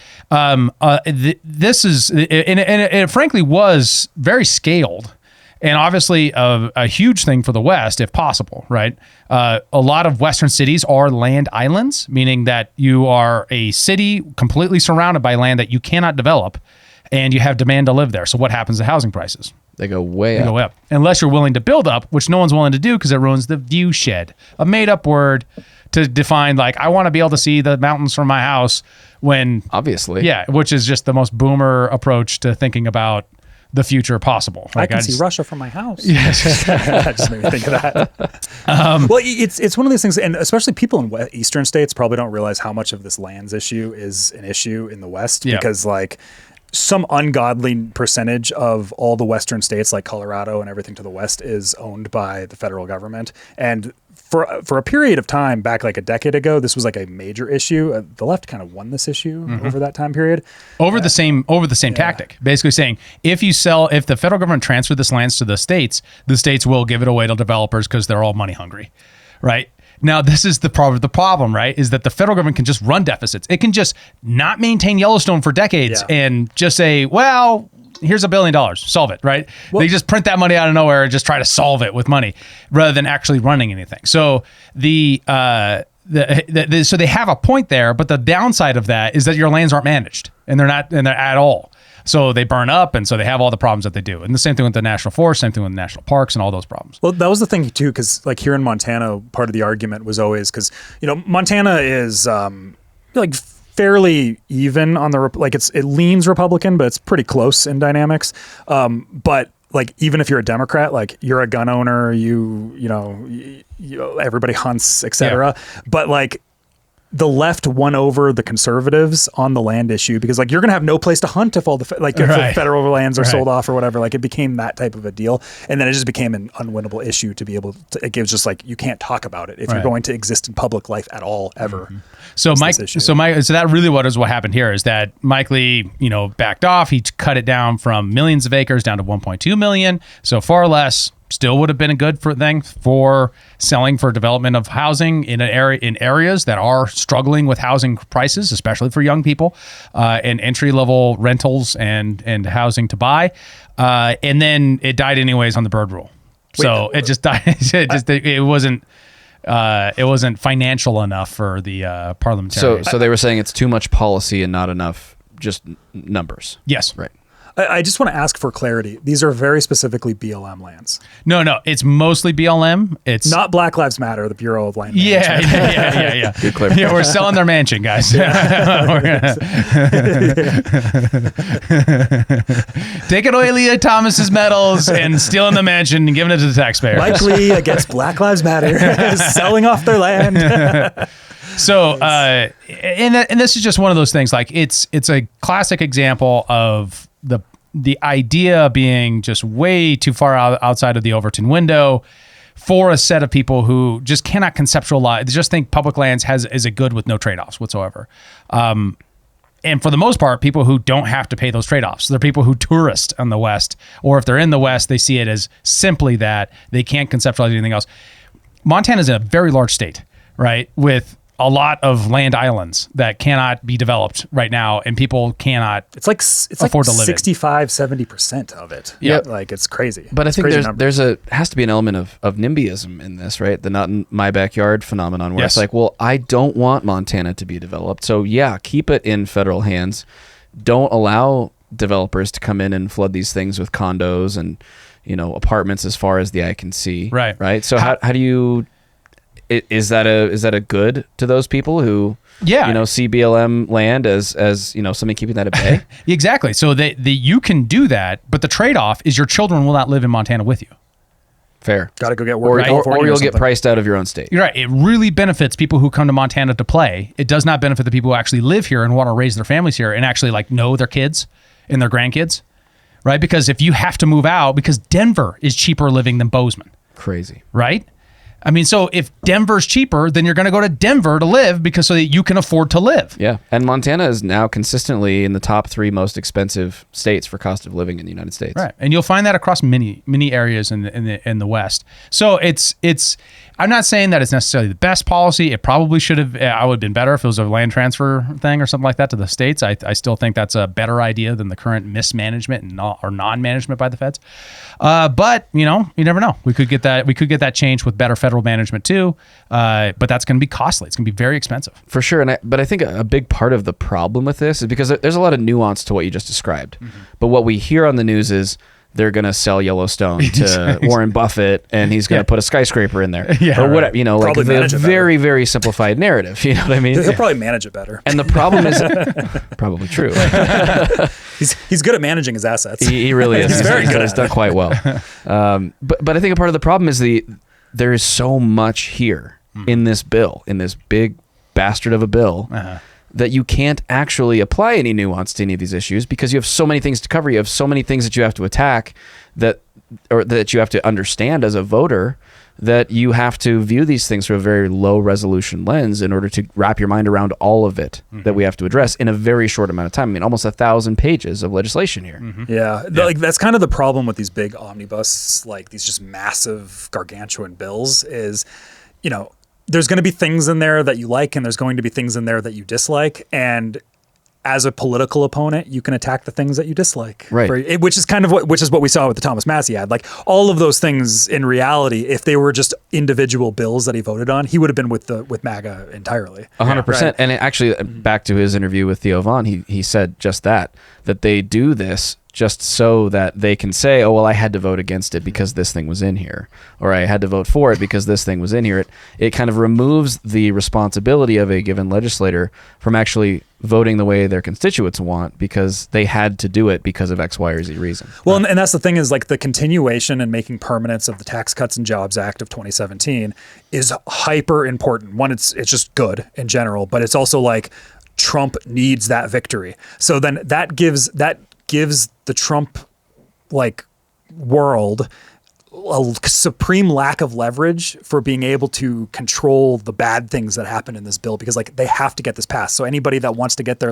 this is, and it frankly was very scaled. And obviously a huge thing for the West, if possible, right? A lot of Western cities are land islands, meaning that you are a city completely surrounded by land that you cannot develop, and you have demand to live there. So what happens to housing prices? They go way up. Unless you're willing to build up, which no one's willing to do because it ruins the view shed, a made-up word to define, like, I want to be able to see the mountains from my house when... Obviously. Yeah, which is just the most boomer approach to thinking about the future possible. Like, I can see Russia from my house. Yes. That just made me think of that. Well, it's one of these things, and especially people in eastern states probably don't realize how much of this lands issue is an issue in the West, because like some ungodly percentage of all the Western states, like Colorado and everything to the West, is owned by the federal government. And for a period of time back like a decade ago, this was like a major issue. The left kind of won this issue over that time period. Over the same tactic, basically saying if the federal government transferred this lands to the states will give it away to developers because they're all money hungry, right? Now, this is the problem, right? Is that the federal government can just run deficits. It can just not maintain Yellowstone for decades and just say, well, here's $1 billion, solve it, right? Well, they just print that money out of nowhere and just try to solve it with money rather than actually running anything. So so they have a point there, but the downside of that is that your lands aren't managed and they're at all. So they burn up, and so they have all the problems that they do. And the same thing with the national forest, same thing with the national parks, and all those problems. Well, that was the thing too, because like here in Montana, part of the argument was always because Montana is like fairly even on the it leans Republican, but it's pretty close in dynamics. But like even if you're a Democrat, like you're a gun owner, everybody hunts, etc. Yeah. But like the left won over the conservatives on the land issue because like you're gonna have no place to hunt if all the if the federal lands are sold off or whatever. Like it became that type of a deal, and then it just became an unwinnable issue to be able to. It gives just like you can't talk about it if you're going to exist in public life at all ever. Mm-hmm. So so that really what happened here is that Mike Lee backed off. He cut it down from millions of acres down to 1.2 million, so far less. still would have been a good thing for selling for development of housing in areas that are struggling with housing prices, especially for young people, and entry level rentals and housing to buy. And then it died anyways on the Byrd rule. So it just died. It wasn't financial enough for the parliamentarians. So they were saying it's too much policy and not enough just numbers. Yes. Right. I just want to ask for clarity. These are very specifically BLM lands. No, it's mostly BLM. It's not Black Lives Matter, the Bureau of Land Management. Yeah. Good clarification. Yeah, we're selling their mansion, guys. Taking away Leah Thomas's medals and stealing the mansion and giving it to the taxpayers. Likely against Black Lives Matter, selling off their land. So, and this is just one of those things. Like it's a classic example of the idea being just way too far outside of the Overton window for a set of people who just cannot conceptualize. They just think public lands is a good with no trade-offs whatsoever. And for the most part, people who don't have to pay those trade-offs. They're people who tourist on the West, or if they're in the West, they see it as simply that they can't conceptualize anything else. Montana is a very large state, right? With a lot of land islands that cannot be developed right now, and people cannot afford to live 65-70% of it. Yeah. Like it's crazy. But It's I think crazy has to be an element of NIMBYism in this, right? The not in my backyard phenomenon, where Yes. it's like, well, I don't want Montana to be developed, so yeah, keep it in federal hands. Don't allow developers to come in and flood these things with condos and apartments as far as the eye can see. Right. So how do you? Is that a good to those people who see BLM land as something keeping that at bay? Exactly. So you can do that, but the trade-off is your children will not live in Montana with you. Fair. Got to go get work. Or you'll get priced out of your own state. You're right. It really benefits people who come to Montana to play. It does not benefit the people who actually live here and want to raise their families here and actually know their kids and their grandkids, right? Because if you have to move out, because Denver is cheaper living than Bozeman. Crazy. Right? I mean, so if Denver's cheaper, then you're going to go to Denver to live because so that you can afford to live. Yeah. And Montana is now consistently in the top 3 most expensive states for cost of living in the United States. Right. And you'll find that across many areas in the West. So it's I'm not saying that it's necessarily the best policy. It probably should have, I would have been better if it was a land transfer thing or something like that to the states. I still think that's a better idea than the current mismanagement or non-management by the feds. But you never know. We could get that change with better federal management too. But that's going to be costly. It's going to be very expensive. For sure. But I think a big part of the problem with this is because there's a lot of nuance to what you just described. Mm-hmm. But what we hear on the news is they're going to sell Yellowstone to Warren Buffett and he's going to put a skyscraper in there. Or whatever, like the very, very simplified narrative. You know what I mean? He'll probably manage it better. And the problem is probably true. He's good at managing his assets. He really is. He's very good. He's done quite well. But I think a part of the problem is there is so much here in this bill, in this big bastard of a bill, that you can't actually apply any nuance to any of these issues because you have so many things to cover. You have so many things that you have to attack that you have to understand as a voter, that you have to view these things through a very low resolution lens in order to wrap your mind around all of it that we have to address in a very short amount of time. I mean, almost 1,000 pages of legislation here. Yeah. Like that's kind of the problem with these big omnibus, like these just massive gargantuan bills is, there's going to be things in there that you like and there's going to be things in there that you dislike. And as a political opponent, you can attack the things that you dislike. Right. Which is what we saw with the Thomas Massie ad. Like all of those things in reality, if they were just individual bills that he voted on, he would have been with MAGA entirely. 100%. Right. And actually, back to his interview with Theo Vaughn, he said just that they do this just so that they can say, oh, well, I had to vote against it because this thing was in here, or I had to vote for it because this thing was in here. It kind of removes the responsibility of a given legislator from actually voting the way their constituents want because they had to do it because of X, Y, or Z reason. Well, and that's the thing is like the continuation and making permanence of the Tax Cuts and Jobs Act of 2017 is hyper important. One, it's just good in general, but it's also like Trump needs that victory. So then that gives the Trump world a supreme lack of leverage for being able to control the bad things that happen in this bill, because like they have to get this passed. So anybody that wants to get their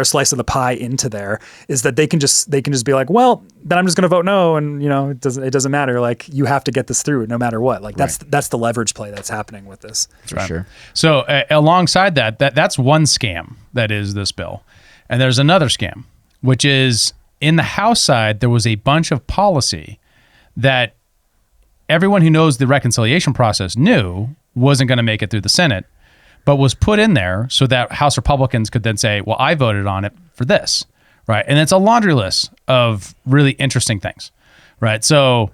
slice of the pie into there is that they can just be like, well, then I'm just going to vote no, and it doesn't matter. Like, you have to get this through no matter what. Like that's the leverage play that's happening with this. For sure. So alongside that's one scam that is this bill, and there's another scam, which is, in the House side, there was a bunch of policy that everyone who knows the reconciliation process knew wasn't going to make it through the Senate, but was put in there so that House Republicans could then say, well, I voted on it for this, right? And it's a laundry list of really interesting things, right? So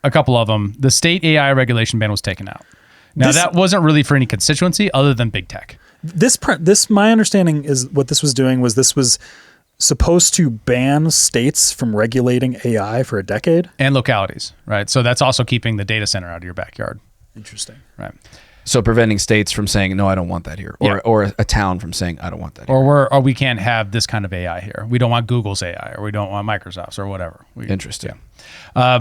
a couple of them, the state AI regulation ban was taken out. Now, that wasn't really for any constituency other than big tech. This, my understanding is what this was doing was this was supposed to ban states from regulating AI for a decade. And localities, right? So that's also keeping the data center out of your backyard. Interesting. Right. So preventing states from saying, no, I don't want that here. Or a town from saying, I don't want that here. Or we can't have this kind of AI here. We don't want Google's AI, or we don't want Microsoft's, or whatever. Interesting. Yeah.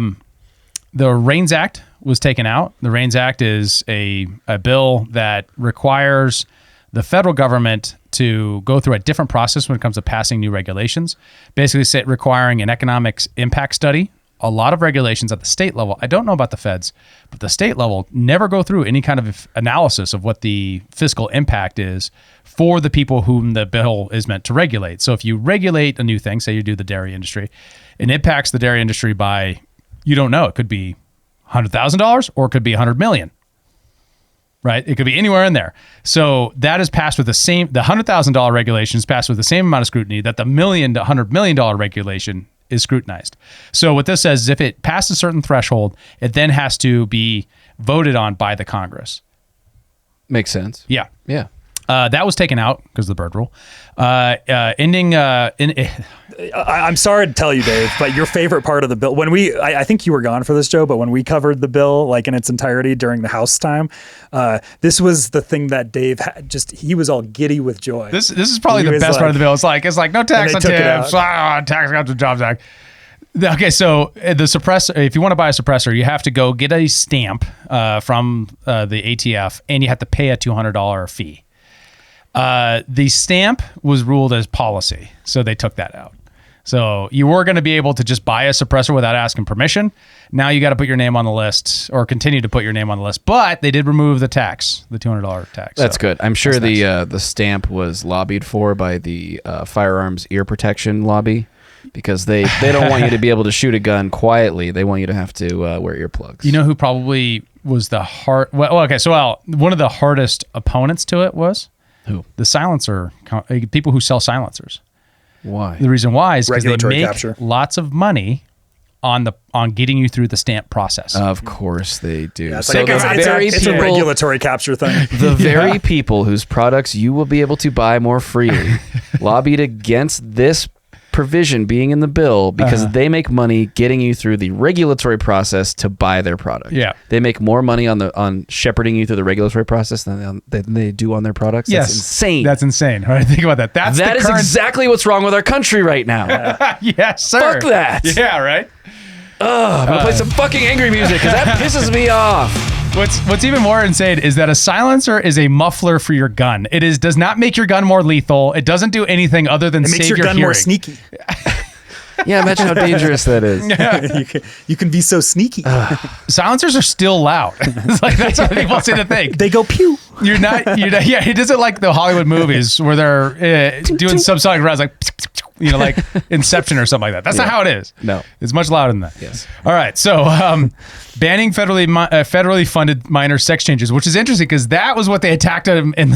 The REINS Act was taken out. The REINS Act is a bill that requires the federal government to go through a different process when it comes to passing new regulations, basically requiring an economic impact study. A lot of regulations at the state level, I don't know about the feds, but the state level never go through any kind of analysis of what the fiscal impact is for the people whom the bill is meant to regulate. So if you regulate a new thing, say you do the dairy industry, it impacts the dairy industry by, you don't know, it could be $100,000 or it could be $100 million. Right? It could be anywhere in there. So that is passed with the $100,000 regulation is passed with the same amount of scrutiny that the $1 million to $100 million regulation is scrutinized. So what this says is if it passes a certain threshold, it then has to be voted on by the Congress. Makes sense. Yeah. Yeah. That was taken out because of the bird rule. I'm sorry to tell you, Dave, but your favorite part of the bill, I think you were gone for this, Joe, but when we covered the bill like in its entirety during the House time, this was the thing that Dave he was all giddy with joy. This is probably the best part of the bill. It's like no tax on tips, tax on the Jobs Act. Okay, so the suppressor, if you want to buy a suppressor, you have to go get a stamp from the ATF, and you have to pay a $200 fee. The stamp was ruled as policy, so they took that out. So you were going to be able to just buy a suppressor without asking permission. Now you got to put your name on the list, or continue to put your name on the list. But they did remove the tax, the $200 tax. That's good. I'm sure nice. The stamp was lobbied for by the firearms ear protection lobby, because they don't want you to be able to shoot a gun quietly. They want you to have to wear earplugs. You know who probably was the one of the hardest opponents to it was? Who? The silencer, people who sell silencers. Why? The reason why is because they Regulatory make capture. lots of money on getting you through the stamp process. Of course they do. Yeah, it's so like it's a regulatory capture thing. The very people whose products you will be able to buy more freely lobbied against this provision being in the bill because they make money getting you through the regulatory process to buy their product. Yeah. They make more money on shepherding you through the regulatory process than they do on their products. Yes. That's insane. That's insane. All right, think about that. That is exactly what's wrong with our country right now. Yes, sir. Fuck that. Yeah, right? I'm going to play some fucking angry music because that pisses me off. What's even more insane is that a silencer is a muffler for your gun. It does not make your gun more lethal. It doesn't do anything other than It save makes your your gun hearing. more sneaky. Yeah, imagine how dangerous that is. You can be so sneaky. Silencers are still loud. It's like that's what people seem to think. They go pew. You're not. Yeah, it isn't like the Hollywood movies where they're doing subsonic rounds like, like Inception or something like that. That's not how it is. No. It's much louder than that. Yes. All right. So banning federally funded minor sex changes, which is interesting because that was what they attacked him in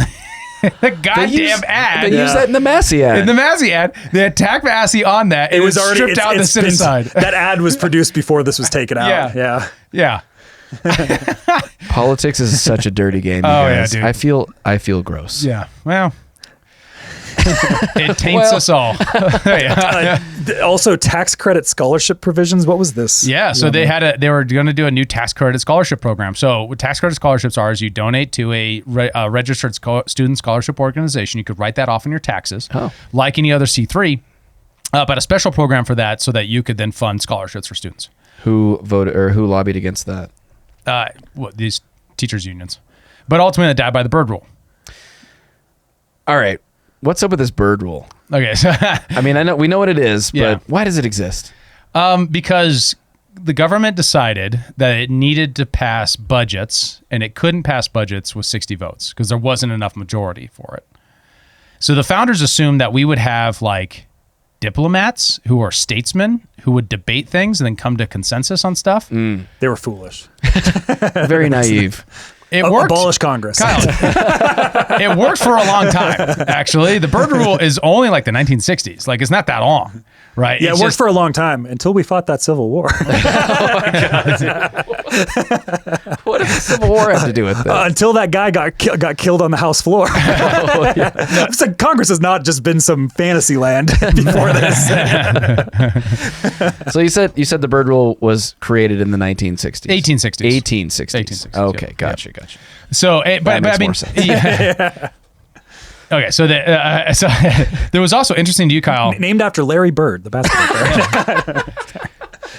the goddamn ad. They used that in the Massey ad. In the Massey ad, they attacked Massey on that. It was already stripped out the citizen. That ad was produced before this was taken out. Yeah. Politics is such a dirty game. You guys. Yeah, dude. I feel gross. Yeah. Well, it taints us all. Also, tax credit scholarship provisions. What was this? Yeah, so they were going to do a new tax credit scholarship program. So what tax credit scholarships are is you donate to a registered student scholarship organization. You could write that off in your taxes, like any other C3. but a special program for that so that you could then fund scholarships for students. Who voted or who lobbied against that? These teachers unions, but ultimately it died by the Byrd rule. All right, what's up with this Byrd rule? Okay, so I mean, we know what it is, but Yeah. why does it exist? because the government decided that it needed to pass budgets, and it couldn't pass budgets with 60 votes because there wasn't enough majority for it. So the founders assumed that we would have like diplomats who are statesmen who would debate things and then come to consensus on stuff. They were foolish. Very naive. It worked. Abolish Congress. Kyle, it worked for a long time, actually. The Byrd rule is only like the 1960s. Like, it's not that long, right? Yeah, It's it worked just- for a long time until we fought that Civil War. What does the Civil War have to do with this? Until that guy got killed on the House floor. It's like Congress has not just been some fantasy land before this. So you said the Byrd rule was created in the 1960s. 1860s. 1860s. 1860s, Okay, yeah. gotcha. So, but makes I mean, more sense. yeah. Okay, so so there was also interesting to you, Kyle. Named after Larry Bird, the basketball player.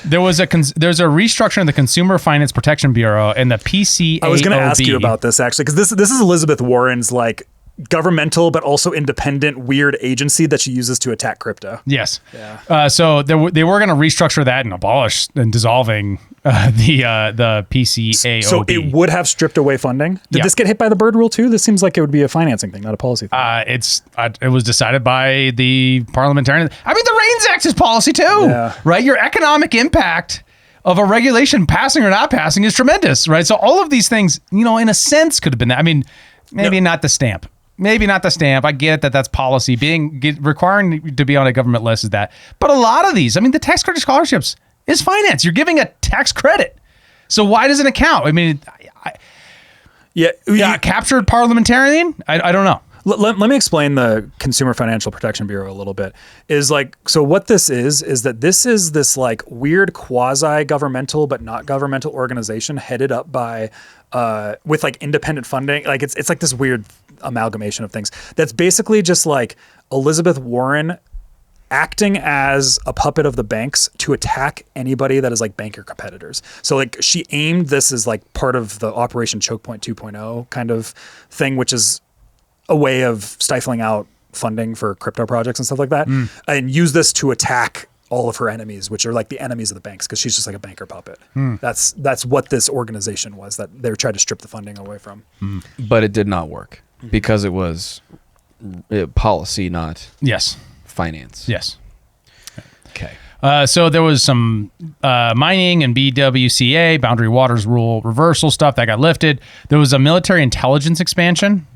There's a restructuring of the Consumer Finance Protection Bureau and the PCAOB. I was going to ask you about this actually, because this is Elizabeth Warren's like governmental but also independent weird agency that she uses to attack crypto. Yes. Yeah. So they were going to restructure that and abolish and dissolving the PCAOB. So it would have stripped away funding. Did Yeah. this get hit by the Byrd rule too? This seems like it would be a financing thing, not a policy thing. It was decided by the parliamentarian. I mean, the REINS Act is policy too, Yeah. right? Your economic impact of a regulation passing or not passing is tremendous, right? So all of these things, in a sense, could have been that. I mean, maybe not the stamp. Maybe not the stamp. I get that that's policy. Requiring to be on a government list is that. But a lot of these, I mean, the tax credit scholarships is finance. You're giving a tax credit. So why doesn't it count? I mean, captured parliamentarian? I don't know. Let me explain the Consumer Financial Protection Bureau a little bit. So what this is that this is this like weird quasi-governmental but not governmental organization headed up by with like independent funding. Like it's like this weird amalgamation of things. That's basically just like Elizabeth Warren acting as a puppet of the banks to attack anybody that is like banker competitors. So like she aimed this as like part of the Operation Choke Point 2.0 kind of thing, which is a way of stifling out funding for crypto projects and stuff like that, and use this to attack all of her enemies, which are like the enemies of the banks, because she's just like a banker puppet. That's what this organization was that they were trying to strip the funding away from. But it did not work because it was policy, not Yes. finance. Yes. Okay. So there was some mining and BWCA, boundary waters rule reversal stuff that got lifted. There was a military intelligence expansion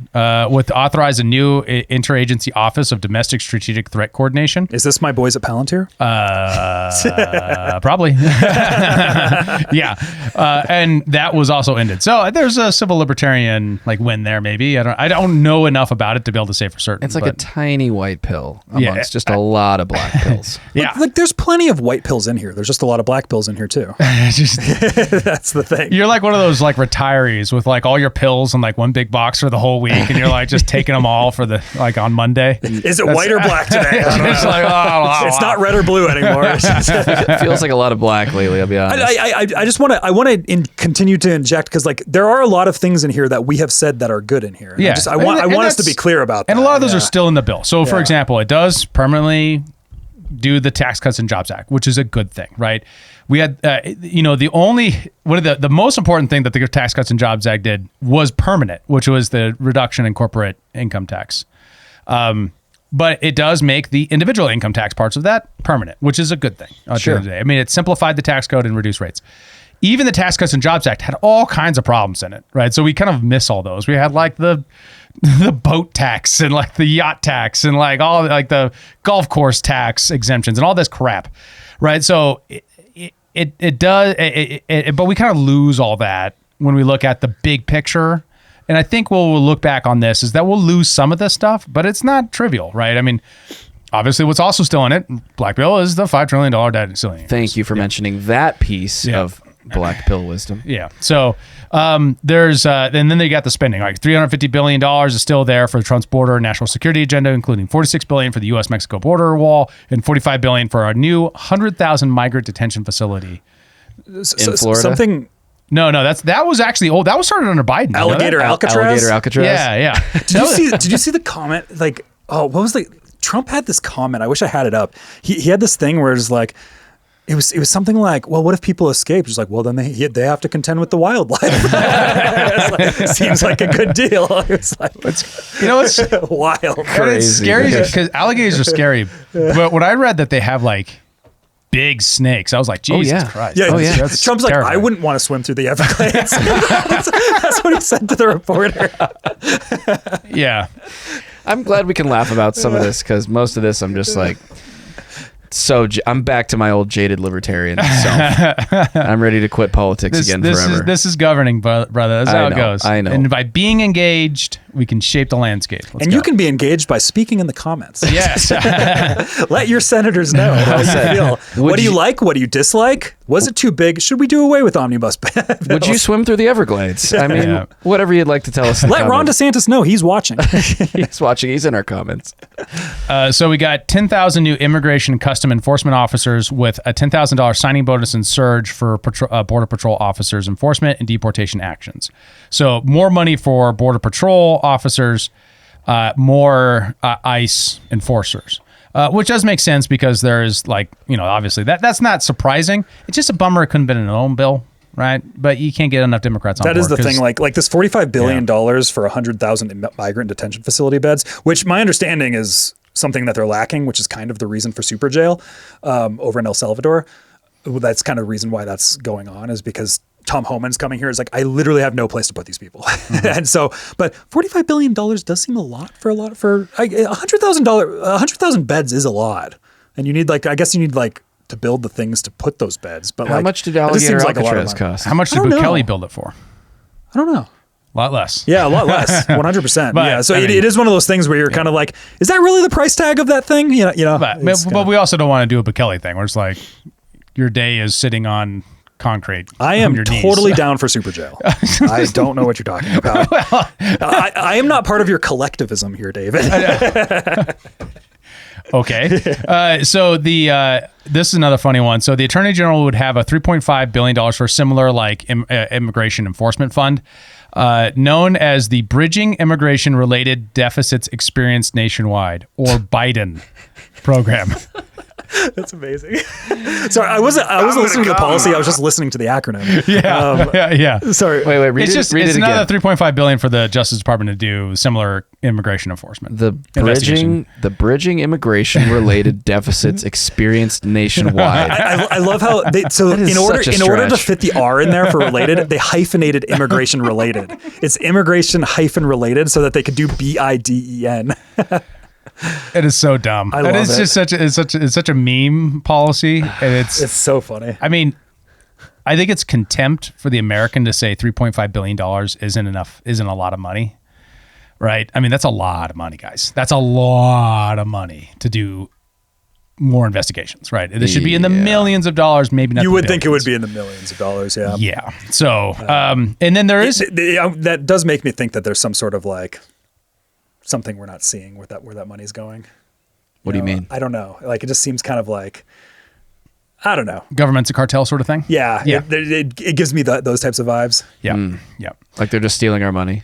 with authorized a new interagency office of domestic strategic threat coordination. Is this my boys at Palantir? Probably. Yeah. And that was also ended. So there's a civil libertarian like win there maybe. I don't know enough about it to be able to say for certain. It's like a but- tiny white pill Yeah, amongst just a lot of black pills. yeah. Like there's plenty of white pills in here. There's just a lot of black pills in here too. Just- That's the thing. You're like one of those like retirees with like all your pills in like one big box for the whole week, and you're like just taking them all for the like on Monday. Is it white or black today? I don't It's know. like, oh, It's not red or blue anymore. It feels like a lot of black lately, I'll be honest. I just want to continue to inject, because like there are a lot of things in here that we have said that are good in here. And Yeah. I want And us to be that's- clear about that. And a lot of those Yeah. are still in the bill. So, for Yeah. example, it does permanently do the Tax Cuts and Jobs Act, which is a good thing, right? We had, one of the most important thing that the Tax Cuts and Jobs Act did was permanent, which was the reduction in corporate income tax. But it does make the individual income tax parts of that permanent, which is a good thing. At the end of the day. I mean, it simplified the tax code and reduced rates. Even the Tax Cuts and Jobs Act had all kinds of problems in it, right? So we kind of miss all those. We had like the boat tax and like the yacht tax and like all like the golf course tax exemptions and all this crap, right? So it does, but we kind of lose all that when we look at the big picture. And I think we'll look back on this is that we'll lose some of this stuff, but it's not trivial, right? I mean, obviously what's also still in it, Black Bill, is the $5 trillion debt ceiling. Thank you for mentioning that piece Yeah. of black pill wisdom. Yeah. So there's and then they got the spending. Like $350 billion is still there for Trump's border and national security agenda, including $46 billion for the U.S.-Mexico border wall and $45 billion for our new 100,000 migrant detention facility In Florida? Something No, that was actually old. That was started under Biden. You know that? alligator Alcatraz. Alligator Alcatraz. Yeah. Did you see the comment? Like, what was Trump had this comment. I wish I had it up. He had this thing where it's like, it was something like, well, what if people escape? It's like, well, then they have to contend with the wildlife. Seems like a good deal. It's like, It's wild. and it's Crazy. scary because alligators are scary. But when I read that they have like big snakes, I was like, Jesus yeah. Christ. Yeah, That's Trump's like, terrifying. I wouldn't want to swim through the Everglades. That's what he said to the reporter. Yeah. I'm glad we can laugh about some of this because most of this I'm just like, I'm back to my old jaded libertarian self. I'm ready to quit politics again forever. This is governing, brother. That's how it goes. I know. And by being engaged, we can shape the landscape. Let's And go. you can be engaged by speaking in the comments. Yes. Let your senators know how you feel. What do you like? What do you dislike? Was it too big? Should we do away with omnibus bills? Would you swim through the Everglades? I mean, Yeah. whatever you'd like to tell us. In the Let Ron comments. DeSantis know he's watching. He's watching. He's in our comments. So we got 10,000 new immigration and custom enforcement officers with a $10,000 signing bonus and surge for Border Patrol officers enforcement and deportation actions. So more money for Border Patrol officers, more ICE enforcers. Which does make sense because there's obviously that's not surprising. It's just a bummer it couldn't have been an own bill, right? But you can't get enough Democrats on board. That is the thing. Like this $45 billion for 100,000 migrant detention facility beds, which my understanding is something that they're lacking, which is kind of the reason for super jail over in El Salvador. That's kind of the reason why that's going on, is because Tom Homan's coming here. Is like, I literally have no place to put these people. And so, but $45 billion does seem a lot for $100,000 beds is a lot. And you need to build the things to put those beds. But How much did it just Alligator seems like a lot of Alcatraz money. cost? How much did I don't know. Bukele build it for? I don't know. A lot less. Yeah, a lot less. 100%. But, Yeah. So I mean, it is one of those things where you're kind of like, is that really the price tag of that thing? But we also don't want to do a Bukele thing where it's like your day is sitting on concrete. I on am your knees. totally down for super jail. I don't know what you're talking about. I am not part of your collectivism here, David. Okay. So this is another funny one. So the Attorney General would have a $3.5 billion for a similar immigration enforcement fund, known as the Bridging Immigration Related Deficits Experienced Nationwide, or Biden program. That's amazing. Sorry, I wasn't listening to the policy. I was just listening to the acronym. Yeah. Sorry. Wait, read It's it again. another $3.5 billion for the Justice Department to do similar immigration enforcement. The bridging immigration related deficits experienced nationwide. I love how in order to stretch. fit the R in there for related, they hyphenated immigration related. It's immigration hyphen related so that they could do BIDEN. It is so dumb. I love it's it. just it's such a meme policy, and It's so funny. I mean, I think it's contempt for the American to say $3.5 billion isn't a lot of money, right? I mean, that's a lot of money, guys. That's a lot of money to do more investigations, right? This should be in the millions of dollars, maybe not. You the would think it would billions. be in the millions of dollars, yeah. Yeah. So, and then there is That does make me think that there's some sort of something we're not seeing where that money's going. What do you mean? I don't know. It just seems kind of like, I don't know. government's a cartel sort of thing. Yeah. Yeah. It gives me those types of vibes. Yeah. Yeah. Like they're just stealing our money.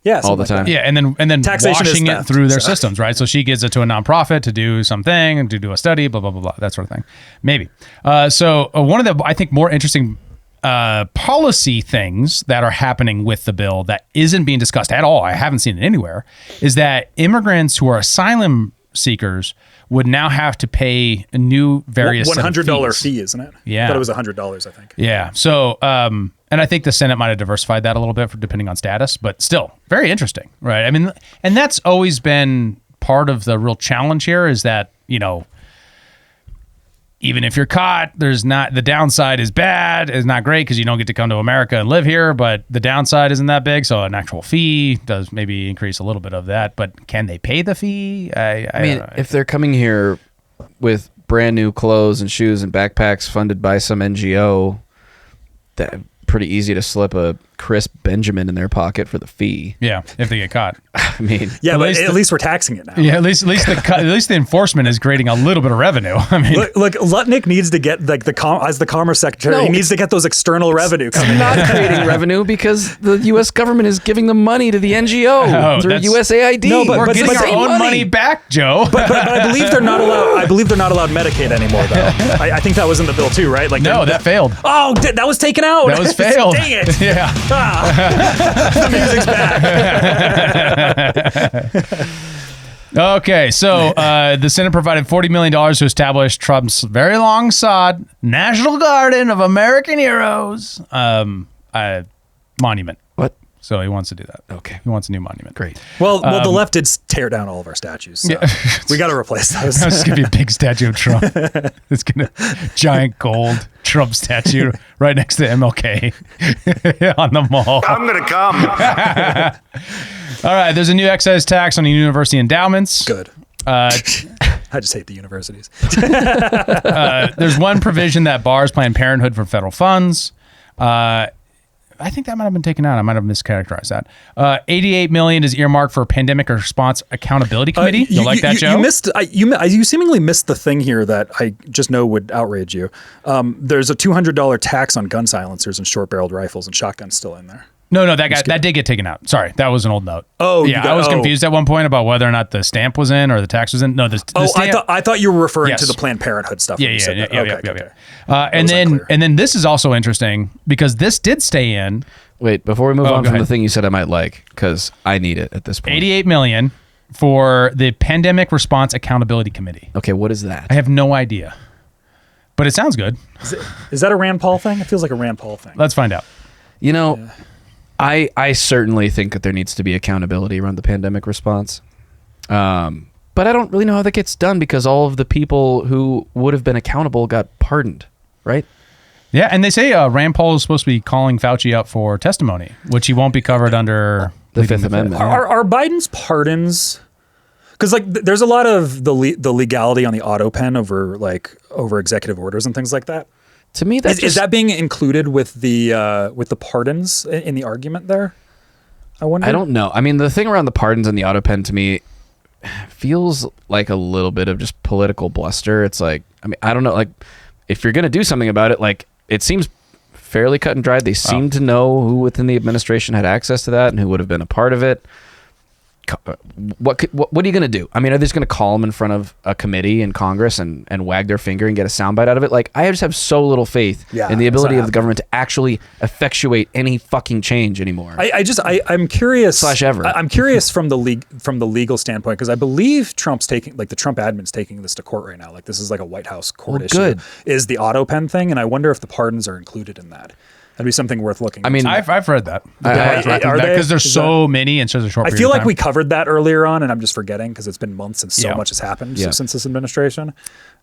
Yeah. All the something like time. Yeah, and then Taxation is washing it theft, through their so. systems, right? So she gives it to a nonprofit to do something and to do a study, blah blah blah blah, that sort of thing. Maybe. So one of the I think more interesting policy things that are happening with the bill that isn't being discussed at all, I haven't seen it anywhere, is that immigrants who are asylum seekers would now have to pay a new various set of $100 fees. fee, isn't it? Yeah. I thought it was $100, I think. Yeah. So, and I think the Senate might have diversified that a little bit depending on status, but still very interesting, right? I mean, and that's always been part of the real challenge here is that, even if you're caught, the downside is bad. It's not great because you don't get to come to America and live here, but the downside isn't that big. So an actual fee does maybe increase a little bit of that, but can they pay the fee? I mean, if they're coming here with brand new clothes and shoes and backpacks funded by some NGO, pretty easy to slip a crisp Benjamin in their pocket for the fee. Yeah, if they get caught. I mean, Yeah, but at least we're taxing it now. Yeah, at least the enforcement is creating a little bit of revenue. I mean, Look, Lutnick needs to get like as the Commerce Secretary. No, he needs to get those external revenue coming. not creating revenue because the U.S. government is giving the money to the NGO through USAID. No, but- we're but getting it's our the own money back, Joe. But I believe they're not allowed. I believe they're not allowed Medicaid anymore, though. I think that was in the bill too, right? Like No, that failed. Oh, that was taken out. That was failed. Dang it! Yeah. The music's back. Okay, so the Senate provided $40 million to establish Trump's very long sought National Garden of American Heroes monument. What? So he wants to do that. Okay. He wants a new monument. Great. Well, the left did tear down all of our statues. So we got to replace those. It's just gonna be a big statue of Trump. It's gonna giant gold Trump statue right next to MLK on the mall. I'm going to come. All right, there's a new excise tax on university endowments. Good. I just hate the universities. There's one provision that bars Planned Parenthood from federal funds. I think that might have been taken out. I might have mischaracterized that. $88 million is earmarked for a pandemic response accountability committee. You like that, Joe? You missed. You seemingly missed the thing here that I just know would outrage you. There's a $200 tax on gun silencers and short-barreled rifles and shotguns still in there. No, that did get taken out. Sorry, that was an old note. Oh, yeah, I was confused at one point about whether or not the stamp was in or the tax was in. No, the stamp. I thought you were referring Yes. to the Planned Parenthood stuff. Yeah. when you said that. Okay. And unclear. then this is also interesting because this did stay in. Wait, before we move on go from ahead. the thing you said I might like, because I need it at this point. $88 million for the Pandemic Response Accountability Committee. Okay, what is that? I have no idea, but it sounds good. Is that a Rand Paul thing? It feels like a Rand Paul thing. Let's find out. You know, I certainly think that there needs to be accountability around the pandemic response. But I don't really know how that gets done because all of the people who would have been accountable got pardoned, right? Yeah, and they say Rand Paul is supposed to be calling Fauci up for testimony, which he won't be covered under The pleading Fifth Amendment. Are Biden's pardons? Because there's a lot of the legality on the auto pen over executive orders and things like that. To me, Is that being included with the pardons in the argument there? I wonder. I don't know. I mean, the thing around the pardons and the auto pen to me feels like a little bit of just political bluster. It's like, I mean, I don't know. Like, if you're going to do something about it, like, it seems fairly cut and dried. They seem to know who within the administration had access to that and who would have been a part of it. What are you going to do? I mean, are they just going to call them in front of a committee in Congress and wag their finger and get a soundbite out of it? Like, I just have so little faith in the ability of the government to actually effectuate any fucking change anymore. I'm curious. Ever. I'm curious from the legal standpoint because I believe Trump's taking, like the Trump admin's taking this to court right now. Like this is like a White House court issue. Good. Is the auto pen thing, and I wonder if the pardons are included in that. That'd be something worth looking. I mean, into. I've read that. Are they? Because there's Is so many in such a short I period feel of like time. we covered that earlier on, and I'm just forgetting because it's been months and so Yeah. much has happened Yeah. since this administration.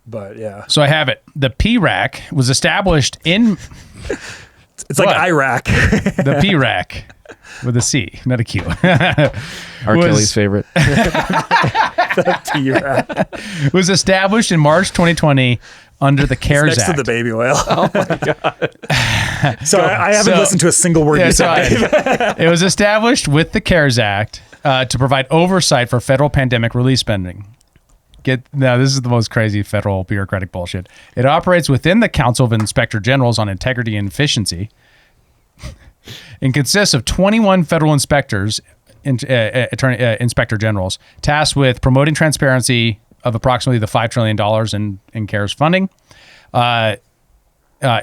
But yeah, So I have it. The PRAC was established in it's like What? Iraq. the PRAC with a C, not a Q. R. Kelly's favorite. Iraq. was established in March 2020 under the CARES Next Act. to the baby oil. Oh my god! So I haven't So- listened to a single word you said. It was established with the CARES Act to provide oversight for federal pandemic relief spending. Now, this is the most crazy federal bureaucratic bullshit. It operates within the Council of Inspector Generals on Integrity and Efficiency and consists of 21 federal inspectors, inspector generals, tasked with promoting transparency of approximately the $5 trillion in CARES funding,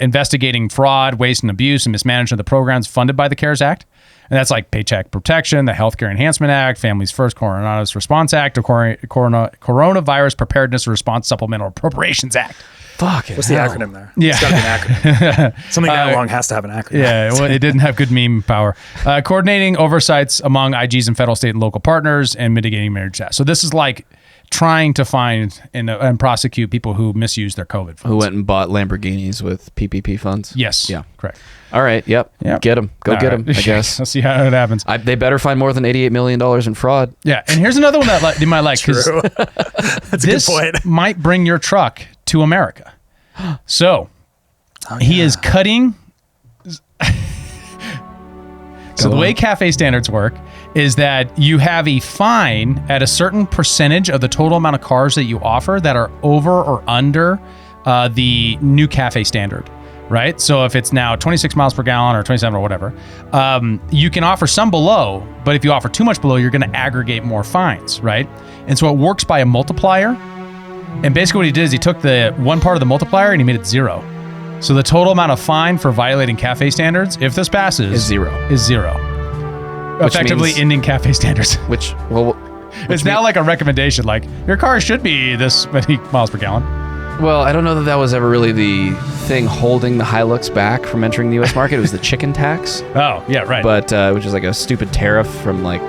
investigating fraud, waste, and abuse, and mismanagement of the programs funded by the CARES Act. And that's like Paycheck Protection, the Healthcare Enhancement Act, Families First Coronavirus Response Act, or Coronavirus Preparedness and Response Supplemental Appropriations Act. Fuck it. What's the acronym there? Yeah. It's got to be an acronym. Something that long has to have an acronym. Yeah, well, it didn't have good meme power. Coordinating oversights among IGs and federal, state, and local partners, and mitigating marriage deaths. So this is like trying to find and prosecute people who misuse their COVID funds. Who went and bought Lamborghinis with PPP funds? Yes. Yeah. Correct. All right. Yep. Yep. Get them. Go All get right. them, I guess. Let's see how it happens. They better find more than $88 million in fraud. Yeah, and here's another one that you might like because True. That's a good this point. might bring your truck to America. So he is cutting So the way cafe standards work is that you have a fine at a certain percentage of the total amount of cars that you offer that are over or under the new cafe standard, right? So if it's now 26 miles per gallon or 27 or whatever, you can offer some below, but if you offer too much below, you're going to aggregate more fines, right? And so it works by a multiplier. And basically what he did is he took the one part of the multiplier and he made it 0. So the total amount of fine for violating cafe standards, if this passes, Is zero. Effectively means- ending cafe standards. Which Now like a recommendation, like your car should be this many miles per gallon. Well, I don't know that was ever really the thing holding the Hilux back from entering the U.S. market. It was the chicken tax. Oh, yeah, right. But which is like a stupid tariff from like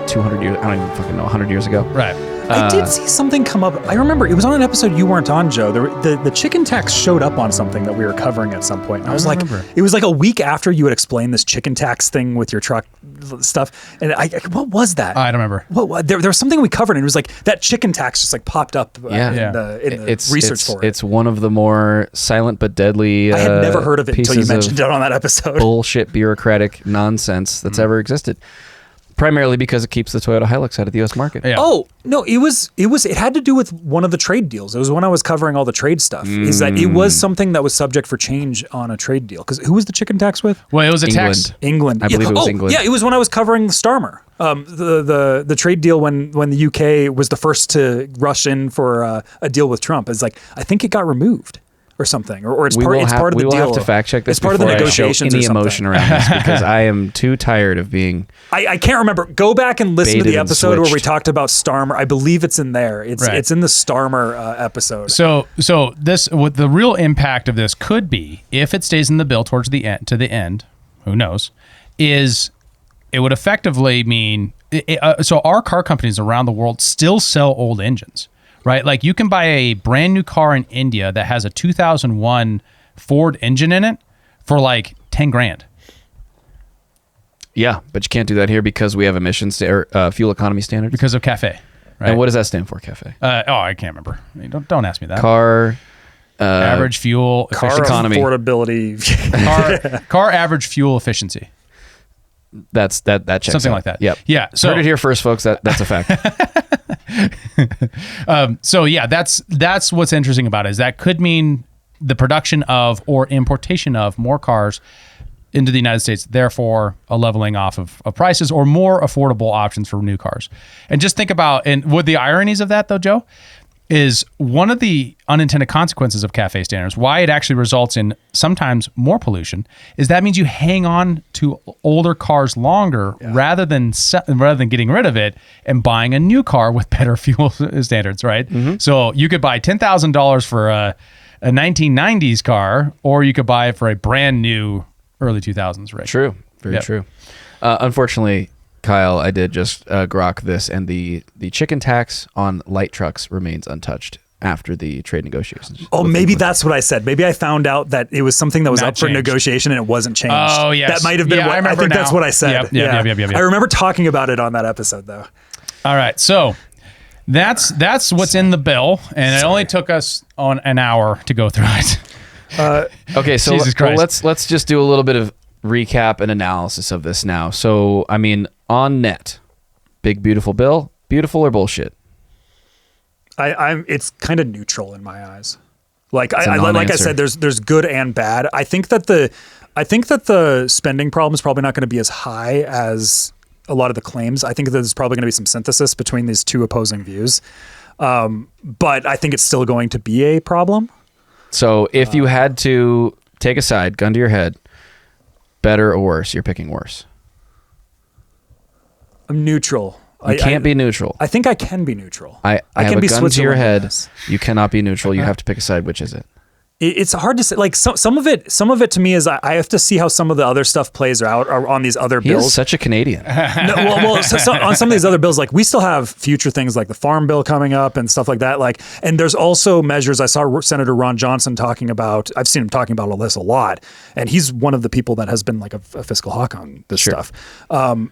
200 years, I don't even fucking know, 100 years ago. Right. I did see something come up. I remember it was on an episode you weren't on, Joe. The chicken tax showed up on something that we were covering at some point. And I was like, it was like a week after you had explained this chicken tax thing with your truck stuff. And what was that? I don't remember. There was something we covered, and it was like that chicken tax just like popped up in the research for it. It's one of the more silent but deadly. I had never heard of it until you pieces mentioned it on that episode. Bullshit bureaucratic nonsense that's ever existed. Primarily because it keeps the Toyota Hilux out of the U.S. market. Yeah. Oh no, it had to do with one of the trade deals. It was when I was covering all the trade stuff. Is that it was something that was subject for change on a trade deal? Because who was the chicken tax with? Well, it was a tax. England. I believe it was England. Yeah, it was when I was covering the Starmer. The trade deal when the UK was the first to rush in for a deal with Trump. It's like I think it got removed or something, or it's part of the deal. We will have to fact check this. It's part of the negotiations. Any emotion around this because I am too tired of being. I can't remember. Go back and listen to the episode where we switched. talked about Starmer. I believe it's in there. It's in the Starmer episode. So this, what the real impact of this could be, if it stays in the bill towards the end, who knows, is it would effectively mean. So our car companies around the world still sell old engines. Right? Like you can buy a brand new car in India that has a 2001 Ford engine in it for like 10 grand. Yeah, but you can't do that here because we have emissions fuel economy standards. Because of CAFE. Right? And what does that stand for, CAFE? I can't remember. Don't ask me that. Car average fuel economy. Affordability. car average fuel efficiency. That checks Something out. like that. Yep. Yeah. So heard it here first, folks. That's a fact. So yeah, that's what's interesting about it, is that could mean the production of or importation of more cars into the United States, therefore a leveling off of prices or more affordable options for new cars. And just think about, and what the ironies of that though, Joe, is one of the unintended consequences of CAFE standards, why it actually results in sometimes more pollution, is that means you hang on to older cars longer rather than getting rid of it and buying a new car with better fuel standards, right? Mm-hmm. So you could buy $10,000 for a 1990s car, or you could buy it for a brand new early 2000s, right? True. Very true. Unfortunately, Kyle, I did just grok this, and the chicken tax on light trucks remains untouched after the trade negotiations. Oh, maybe that's what I said. Maybe I found out that it was something that was up for negotiation and it wasn't changed. Oh, yes. That might have been what I think that's what I said. Yep. I remember talking about it on that episode, though. All right. So that's what's in the bill, and it only took us on an hour to go through it. Okay, so Jesus Christ. let's just do a little bit of recap and analysis of this now. So, I mean, on net, big beautiful bill, beautiful or bullshit? It's kind of neutral in my eyes. Like I said, there's good and bad. I think that the spending problem is probably not going to be as high as a lot of the claims. I think that there's probably going to be some synthesis between these two opposing views. But I think it's still going to be a problem. So if you had to take a side, gun to your head, better or worse, you're picking worse. I'm neutral. You can't be neutral. I think I can be neutral. I can have be a gun to your Switzerland head. in this. You cannot be neutral. You have to pick a side. Which is it? It's hard to say. Like some of it to me is I have to see how some of the other stuff plays out on these other He bills. is such a Canadian. So on some of these other bills, like we still have future things like the farm bill coming up and stuff like that. Like, and there's also measures. I saw Senator Ron Johnson talking about. I've seen him talking about all this a lot, and he's one of the people that has been like a fiscal hawk on this stuff.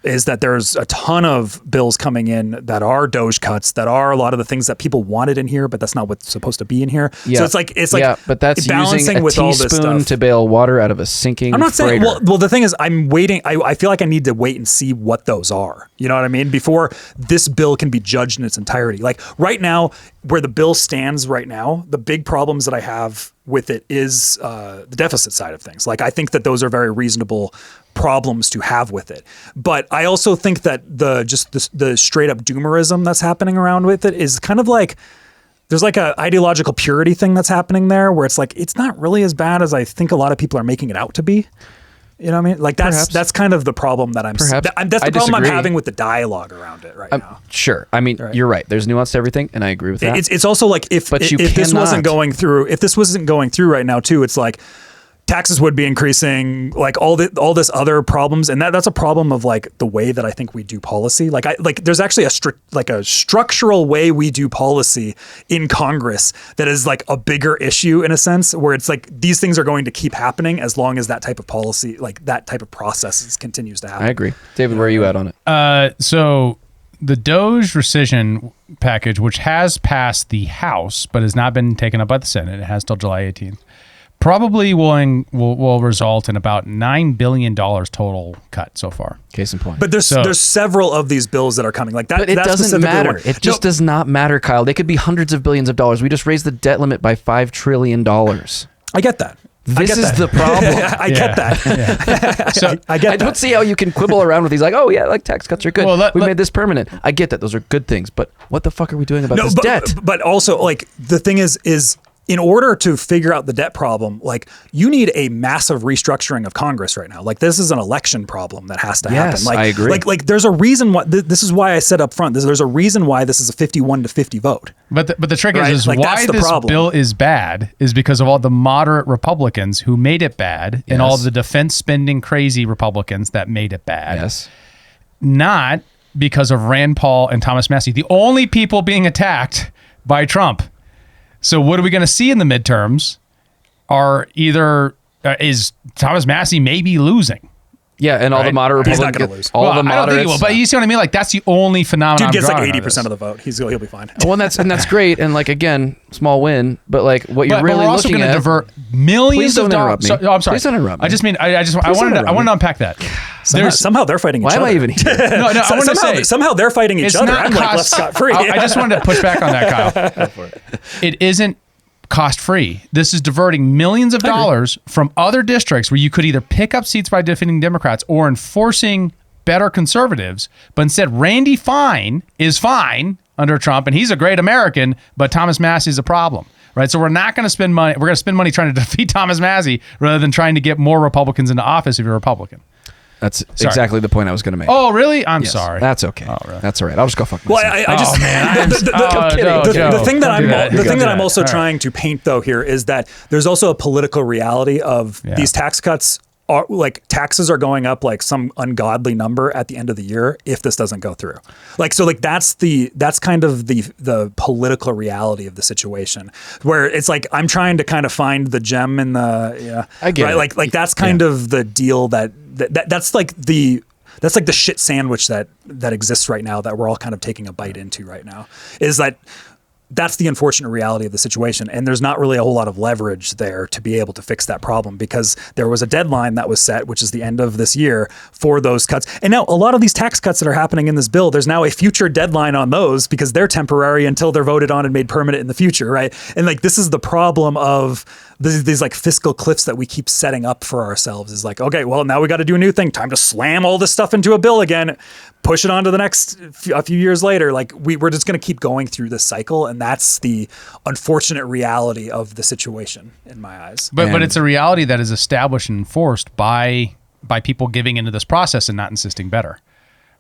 Is that there's a ton of bills coming in that are DOGE cuts, that are a lot of the things that people wanted in here, but that's not what's supposed to be in here. Yeah. So it's like yeah, but that's balancing using a with all this teaspoon stuff to bail water out of a sinking I'm not saying. freighter. Well, the thing is, I'm waiting. I feel like I need to wait and see what those are. You know what I mean? Before this bill can be judged in its entirety. Like right now, where the bill stands right now, the big problems that I have with it is the deficit side of things. Like I think that those are very reasonable problems to have with it. But I also think that the straight up doomerism that's happening around with it is kind of like. There's like a ideological purity thing that's happening there where it's like, it's not really as bad as I think a lot of people are making it out to be. You know what I mean? Like that's kind of the problem that that's the problem I'm having with the dialogue around it right now. Sure. I mean, you're right. There's nuance to everything, and I agree with that. It's also like if this wasn't going through right now too, it's like taxes would be increasing, like all this other problems, and that's a problem of like the way that I think we do policy. Like there's actually a structural way we do policy in Congress that is like a bigger issue in a sense, where it's like these things are going to keep happening as long as that type of policy, like that type of process continues to happen. I agree. David, where are you at on it? So the DOJ rescission package, which has passed the House but has not been taken up by the Senate, it has till July 18th. Probably will result in about $9 billion total cut so far. Case in point. But there's several of these bills that are coming like that. But it doesn't matter. It just does not matter, Kyle. They could be hundreds of billions of dollars. We just raised the debt limit by $5 trillion. I get that. This is the problem. I get that. Yeah. So I get I that. don't see how you can quibble around with these like, oh yeah, like tax cuts are good. Well, we made this permanent. I get that. Those are good things. But what the fuck are we doing about this debt? But also, like, the thing is in order to figure out the debt problem, like you need a massive restructuring of Congress right now. Like this is an election problem that has to happen. Like, I agree. Like there's a reason why. This is why I said up front. There's a reason why this is a 51-50 vote. But the trick Right? is Like, why that's the this problem. bill is bad is because of all the moderate Republicans who made it bad and all the defense spending crazy Republicans that made it bad. Yes. Not because of Rand Paul and Thomas Massie, the only people being attacked by Trump. So what are we going to see in the midterms? Are either is Thomas Massie maybe losing? Yeah, and all the moderate He's not Republicans. gonna lose. All the I don't think he moderates. will, but you see what I mean? Like that's the only phenomenon. Dude gets like I'm drawing 80% out of the vote. He'll be fine. Well, and that's great, and like again, small win. But like what you're But really we're also looking going to at. divert millions Please of don't interrupt dollars. me. I'm sorry. Please don't interrupt me. I just mean I wanted to unpack that. Somehow they're fighting each Why other. am I even here? No, I wanted to say somehow they're fighting each it's other. not I'm like left cost. scot-free. I just wanted to push back on that, Kyle. It isn't cost free. This is diverting millions of dollars from other districts where you could either pick up seats by defeating Democrats or enforcing better conservatives. But instead, Randy Fine is fine under Trump, and he's a great American, but Thomas Massie is a problem. Right, so we're not going to spend money. We're going to spend money trying to defeat Thomas Massie rather than trying to get more Republicans into office if you're a Republican. That's exactly the point I was going to make. Oh, really? I'm Yes, sorry. That's okay. Oh, really? That's all right. I'll just go fuck Well, myself. I just man. the thing that I'm also All right. trying to paint though here is that there's also a political reality of these tax cuts. Are like taxes are going up like some ungodly number at the end of the year if this doesn't go through. Like so like that's kind of the political reality of the situation where it's like I'm trying to kind of find the gem in the I get it. Like that's kind of the deal that's like the shit sandwich that exists right now that we're all kind of taking a bite into right now is that that's the unfortunate reality of the situation. And there's not really a whole lot of leverage there to be able to fix that problem because there was a deadline that was set, which is the end of this year for those cuts. And now a lot of these tax cuts that are happening in this bill, there's now a future deadline on those because they're temporary until they're voted on and made permanent in the future. Right. And like, this is the problem of these like fiscal cliffs that we keep setting up for ourselves is like, okay, well, now we got to do a new thing. Time to slam all this stuff into a bill again, push it on to the next a few years later. Like we're just going to keep going through this cycle. And that's the unfortunate reality of the situation in my eyes. But it's a reality that is established and enforced by people giving into this process and not insisting better,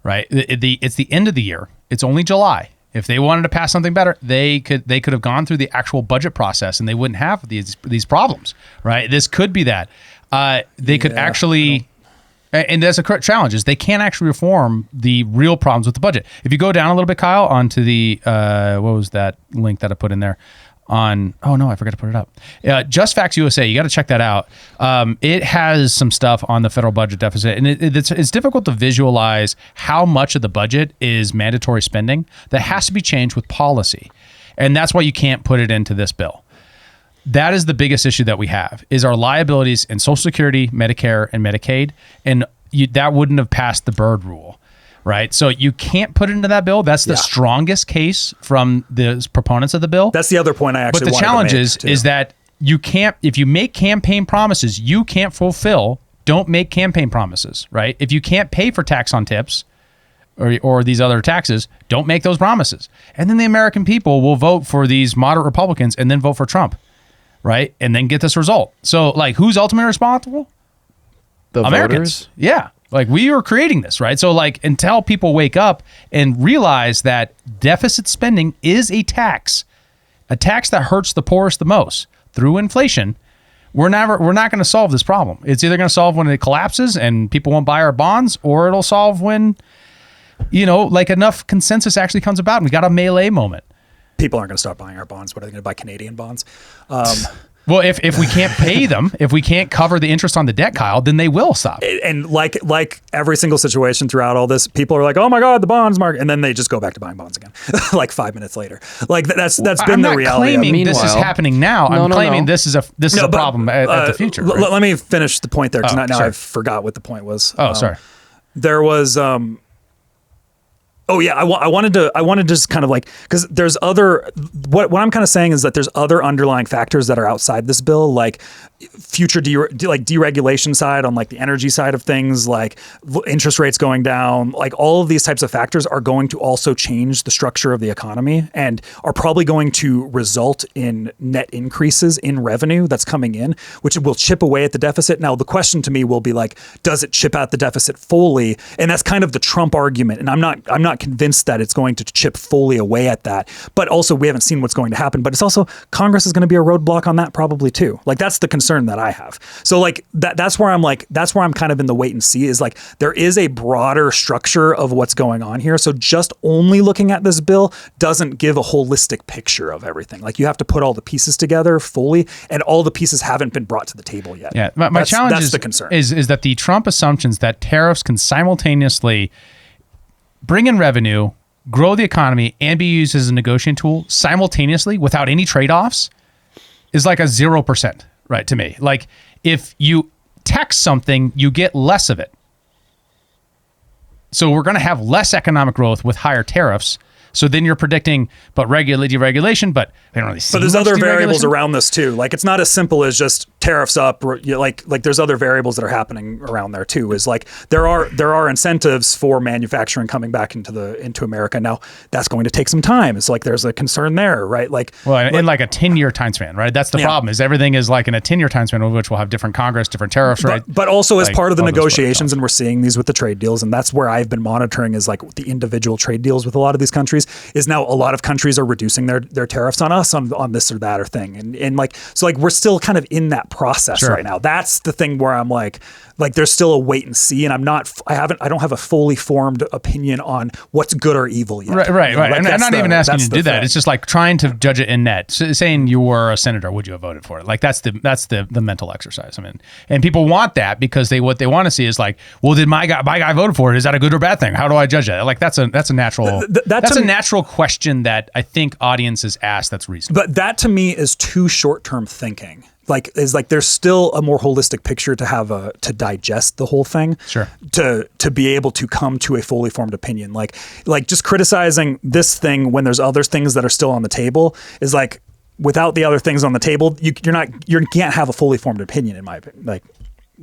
right? It's the end of the year. It's only July. If they wanted to pass something better, they could have gone through the actual budget process and they wouldn't have these problems, right? This could be that. They could actually, and that's a correct challenge, is they can't actually reform the real problems with the budget. If you go down a little bit, Kyle, onto the, what was that link that I put in there? I forgot to put it up. Just Facts USA, you got to check that out. It has some stuff on the federal budget deficit, and it's difficult to visualize how much of the budget is mandatory spending that has to be changed with policy, and that's why you can't put it into this bill. that is the biggest issue that we have is our liabilities in Social Security, Medicare, and Medicaid. And that wouldn't have passed the Byrd rule, right? So you can't put it into that bill. That's the strongest case from the proponents of the bill. That's the other point I actually But the challenge is that you can't, if you make campaign promises, you can't fulfill. Don't make campaign promises, right? If you can't pay for tax on tips or these other taxes, don't make those promises. And then the American people will vote for these moderate Republicans and then vote for Trump. Right? And then get this result. So, like, who's ultimately responsible? The Americans. voters? Yeah. Like, we are creating this, right? So, like, until people wake up and realize that deficit spending is a tax that hurts the poorest the most through inflation, we're not going to solve this problem. It's either going to solve when it collapses and people won't buy our bonds, or it'll solve when, like, enough consensus actually comes about and we got a melee moment. People aren't going to start buying our bonds. What are they going to buy? Canadian bonds? Well, if we can't pay them, if we can't cover the interest on the debt, Kyle, then they will stop. And like every single situation throughout all this, people are like, "Oh my God, the bonds market," and then they just go back to buying bonds again, like 5 minutes later. Like that's been the reality. I'm not claiming this is happening now. I'm claiming this is a problem at the future. Right? Let me finish the point there, because now sure. I forgot what the point was. Oh, sorry. There was. Oh yeah, I wanted to just kind of like, because there's other, what I'm kind of saying is that there's other underlying factors that are outside this bill, like future deregulation side on like the energy side of things, like interest rates going down, like all of these types of factors are going to also change the structure of the economy and are probably going to result in net increases in revenue that's coming in, which will chip away at the deficit. Now the question to me will be like, does it chip out the deficit fully? And that's kind of the Trump argument, and I'm not convinced that it's going to chip fully away at that. But also, we haven't seen what's going to happen. But it's also, Congress is going to be a roadblock on that probably too. Like, that's the concern that I have. So like that's where I'm kind of in the wait and see, is like, there is a broader structure of what's going on here. So just only looking at this bill doesn't give a holistic picture of everything. Like, you have to put all the pieces together fully, and all the pieces haven't been brought to the table yet. Yeah, my challenge that's the concern. is that the Trump assumptions that tariffs can simultaneously bring in revenue, grow the economy, and be used as a negotiating tool simultaneously without any trade-offs is like a 0%, right, to me. Like, if you tax something, you get less of it. So we're going to have less economic growth with higher tariffs. So then you're predicting, but deregulation, but they don't really see. But there's other variables deregulation around this too. Like, it's not as simple as just tariffs up. Like there's other variables that are happening around there too. Is like there are incentives for manufacturing coming back into America. Now that's going to take some time. It's like there's a concern there, right? Like, well, in like a 10-year time span, right? That's the problem. Is everything is like in a 10-year time span, which will have different Congress, different tariffs, right? But also as like, part of the negotiations, and we're seeing these with the trade deals, and that's where I've been monitoring is like the individual trade deals with a lot of these countries. Is now a lot of countries are reducing their tariffs on us on this or that or thing, and like, so like we're still kind of in that process right now. That's the thing where I'm like there's still a wait and see, and I don't have a fully formed opinion on what's good or evil yet. Right. Like, I'm not even asking you to do that. thing. It's just like trying to judge it in net. Saying you were a senator, would you have voted for it? Like, that's the mental exercise. I mean, and people want that because what they want to see is like, well, did my guy voted for it? Is that a good or bad thing? How do I judge that? Like, that's a natural that's a natural question that I think audiences ask. That's reasonable. But that to me is too short-term thinking. Like, there's still a more holistic picture to digest the whole thing. Sure. To be able to come to a fully formed opinion. Like just criticizing this thing when there's other things that are still on the table is like, without the other things on the table, you can't have a fully formed opinion, in my opinion. Like,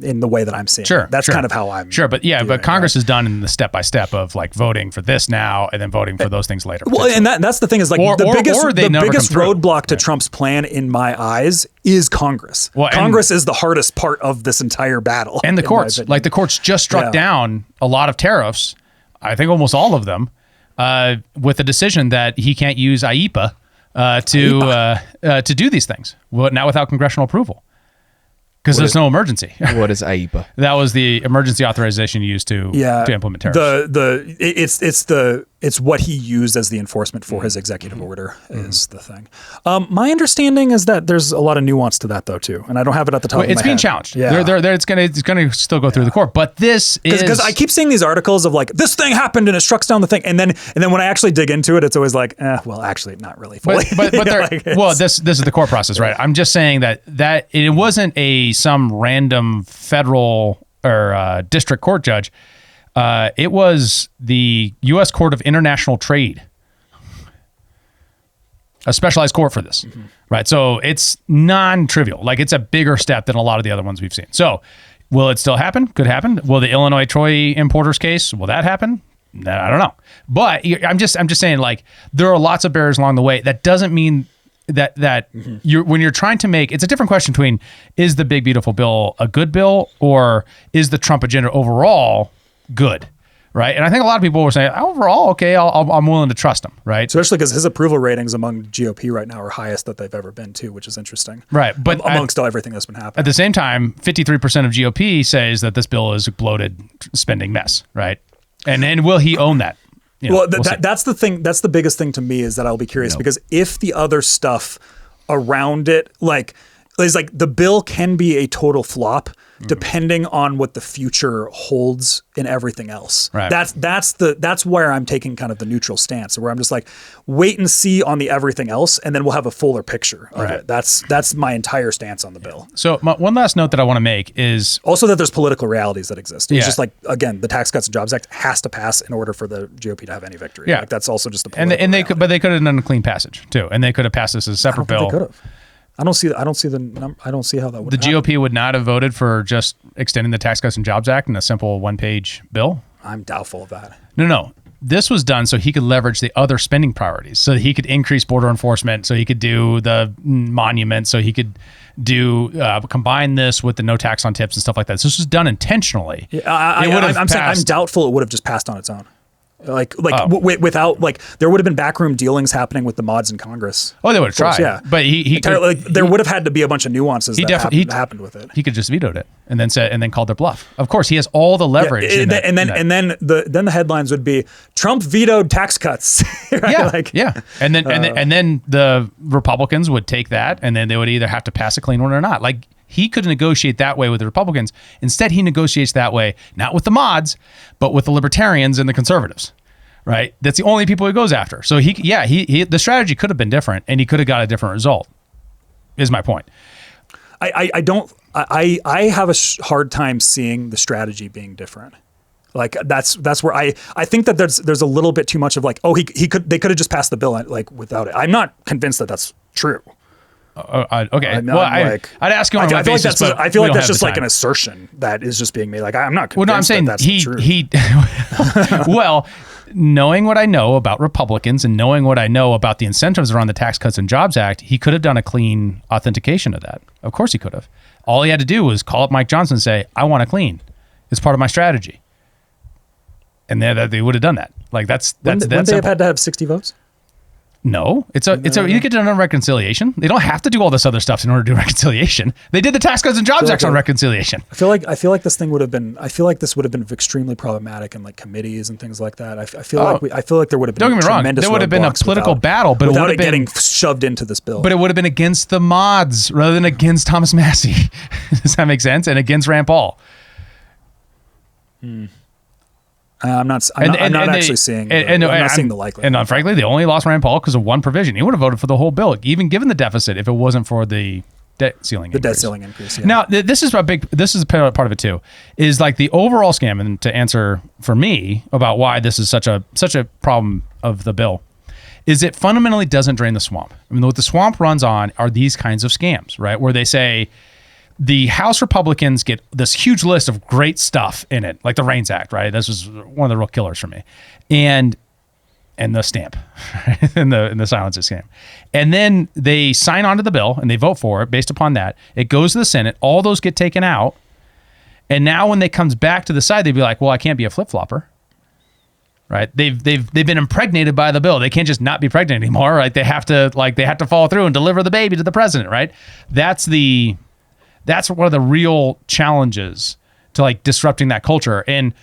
in the way that I'm seeing. That's kind of how I'm. Sure, but but Congress is done in the step by step of like voting for this now and then voting for those things later. Well, and that's the thing is like the biggest roadblock to Trump's plan in my eyes is Congress. Well, Congress is the hardest part of this entire battle. And the courts, like the courts just struck down a lot of tariffs. I think almost all of them, with the decision that he can't use IEEPA to do these things. Well, now without congressional approval. Because there's no emergency. What is That was the emergency authorization used to implement tariffs. It's It's what he used as the enforcement for his executive order is the thing. My understanding is that there's a lot of nuance to that though too, and I don't have it at the top of my head. It's being challenged. Yeah. It's gonna still go through the court, but this is because I keep seeing these articles of like this thing happened and it struck down the thing, and then when I actually dig into it, it's always like, well, actually, not really fully. But this is the court process, right? I'm just saying that it wasn't some random federal or district court judge. It was the U.S. Court of International Trade, a specialized court for this, right? So it's non-trivial. Like, it's a bigger step than a lot of the other ones we've seen. So will it still happen? Could happen. Will the Illinois Troy importers case, will that happen? I don't know. But I'm just saying, like, there are lots of barriers along the way. That doesn't mean that when you're trying to make, it's a different question between, is the big beautiful bill a good bill, or is the Trump agenda overall good, right? And I think a lot of people were saying, overall, okay, I'm willing to trust him, right? Especially because his approval ratings among GOP right now are highest that they've ever been too, which is interesting. Right, but amongst everything that's been happening. At the same time, 53% of GOP says that this bill is a bloated spending mess, right? And will he own that? Well, that's the thing. That's the biggest thing to me, is that I'll be curious because if the other stuff around it, like, is like the bill can be a total flop depending on what the future holds in everything else. Right. That's where I'm taking kind of the neutral stance, where I'm just like, wait and see on the everything else, and then we'll have a fuller picture of it. That's my entire stance on the bill. So one last note that I want to make is also that there's political realities that exist. It's just like, again, the Tax Cuts and Jobs Act has to pass in order for the GOP to have any victory. Yeah, like, that's also just a political reality. But they could have done a clean passage too, and they could have passed this as a separate bill. They could have. I don't see how that would. The GOP would not have voted for just extending the Tax Cuts and Jobs Act in a simple one-page bill. I'm doubtful of that. No. This was done so he could leverage the other spending priorities. So he could increase border enforcement. So he could do the monument. So he could do combine this with the no tax on tips and stuff like that. So this was done intentionally. I'm saying I'm doubtful it would have just passed on its own. Without, like, there would have been backroom dealings happening with the mods in Congress. Oh, they would have tried. Yeah, but there would have had to be a bunch of nuances that happened with it. He could just vetoed it and then called their bluff. Of course, he has all the leverage. And then the headlines would be Trump vetoed tax cuts. Right? Yeah. And then the Republicans would take that, and then they would either have to pass a clean one or not. Like, he could negotiate that way with the Republicans. Instead, he negotiates that way, not with the mods, but with the libertarians and the conservatives, right? That's the only people he goes after. So the strategy could have been different, and he could have got a different result, is my point. I have a hard time seeing the strategy being different. Like, that's where I think that there's a little bit too much of like, they could have just passed the bill like without it. I'm not convinced that that's true. Okay. I'd ask you on what basis, but I feel like that's just like an assertion that is just being made. Like, I'm not convinced that's true. Well, knowing what I know about Republicans and knowing what I know about the incentives around the Tax Cuts and Jobs Act, he could have done a clean authentication of that. Of course he could have. All he had to do was call up Mike Johnson and say, I want to clean. It's part of my strategy. And they would have done that. Like, wouldn't they have had to have 60 votes? No, you get done on reconciliation. They don't have to do all this other stuff in order to do reconciliation. They did the Tax Cuts and Jobs Act on reconciliation. I feel like this would have been extremely problematic in like committees and things like that. I feel like there would have been. Don't get me wrong. There would have been a political battle, but it would have been getting shoved into this bill. But it would have been against the mods rather than against Thomas Massey. Does that make sense? And against Rand Paul. I'm not actually seeing the likelihood. And frankly, they only lost Rand Paul because of one provision. He would have voted for the whole bill, even given the deficit, if it wasn't for the debt ceiling increase. Debt ceiling increase. Yeah. Now, this is a part of it too, is like the overall scam, and to answer for me about why this is such a problem of the bill, is it fundamentally doesn't drain the swamp. I mean, what the swamp runs on are these kinds of scams, right? Where they say, the House Republicans get this huge list of great stuff in it, like the REINS Act, right? This was one of the real killers for me. And the stamp, and the silence scam. And then they sign on to the bill and they vote for it based upon that. It goes to the Senate. All those get taken out. And now when they comes back to the side, they'd be like, well, I can't be a flip-flopper. Right? They've been impregnated by the bill. They can't just not be pregnant anymore, right? They have to follow through and deliver the baby to the president, right? That's one of the real challenges to like disrupting that culture. And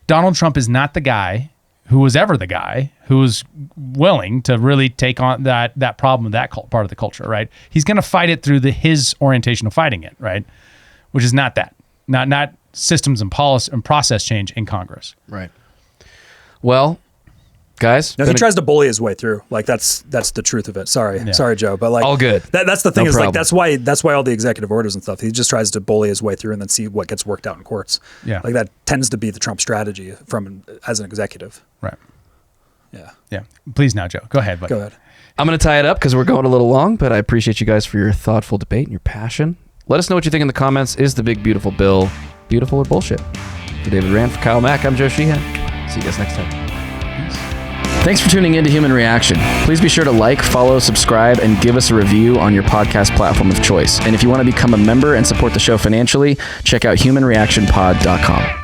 Donald Trump is not the guy who was ever the guy who was willing to really take on that problem, that part of the culture, right? He's going to fight it through his orientation of fighting it, right? Which is not systems and policy and process change in Congress. Right. Well, guys, no, he tries to bully his way through. Like that's the truth of it. Sorry, Joe, but like all good. That's the thing No is problem. like that's why all the executive orders and stuff. He just tries to bully his way through and then see what gets worked out in courts. Yeah, like that tends to be the Trump strategy as an executive. Right. Yeah. Yeah. Please now, Joe. Go ahead, buddy. Go ahead. I'm going to tie it up because we're going a little long, but I appreciate you guys for your thoughtful debate and your passion. Let us know what you think in the comments. Is the big beautiful bill beautiful or bullshit? For David Rand, for Kyle Mack, I'm Joe Sheehan. See you guys next time. Thanks for tuning in to Human Reaction. Please be sure to like, follow, subscribe, and give us a review on your podcast platform of choice. And if you want to become a member and support the show financially, check out humanreactionpod.com.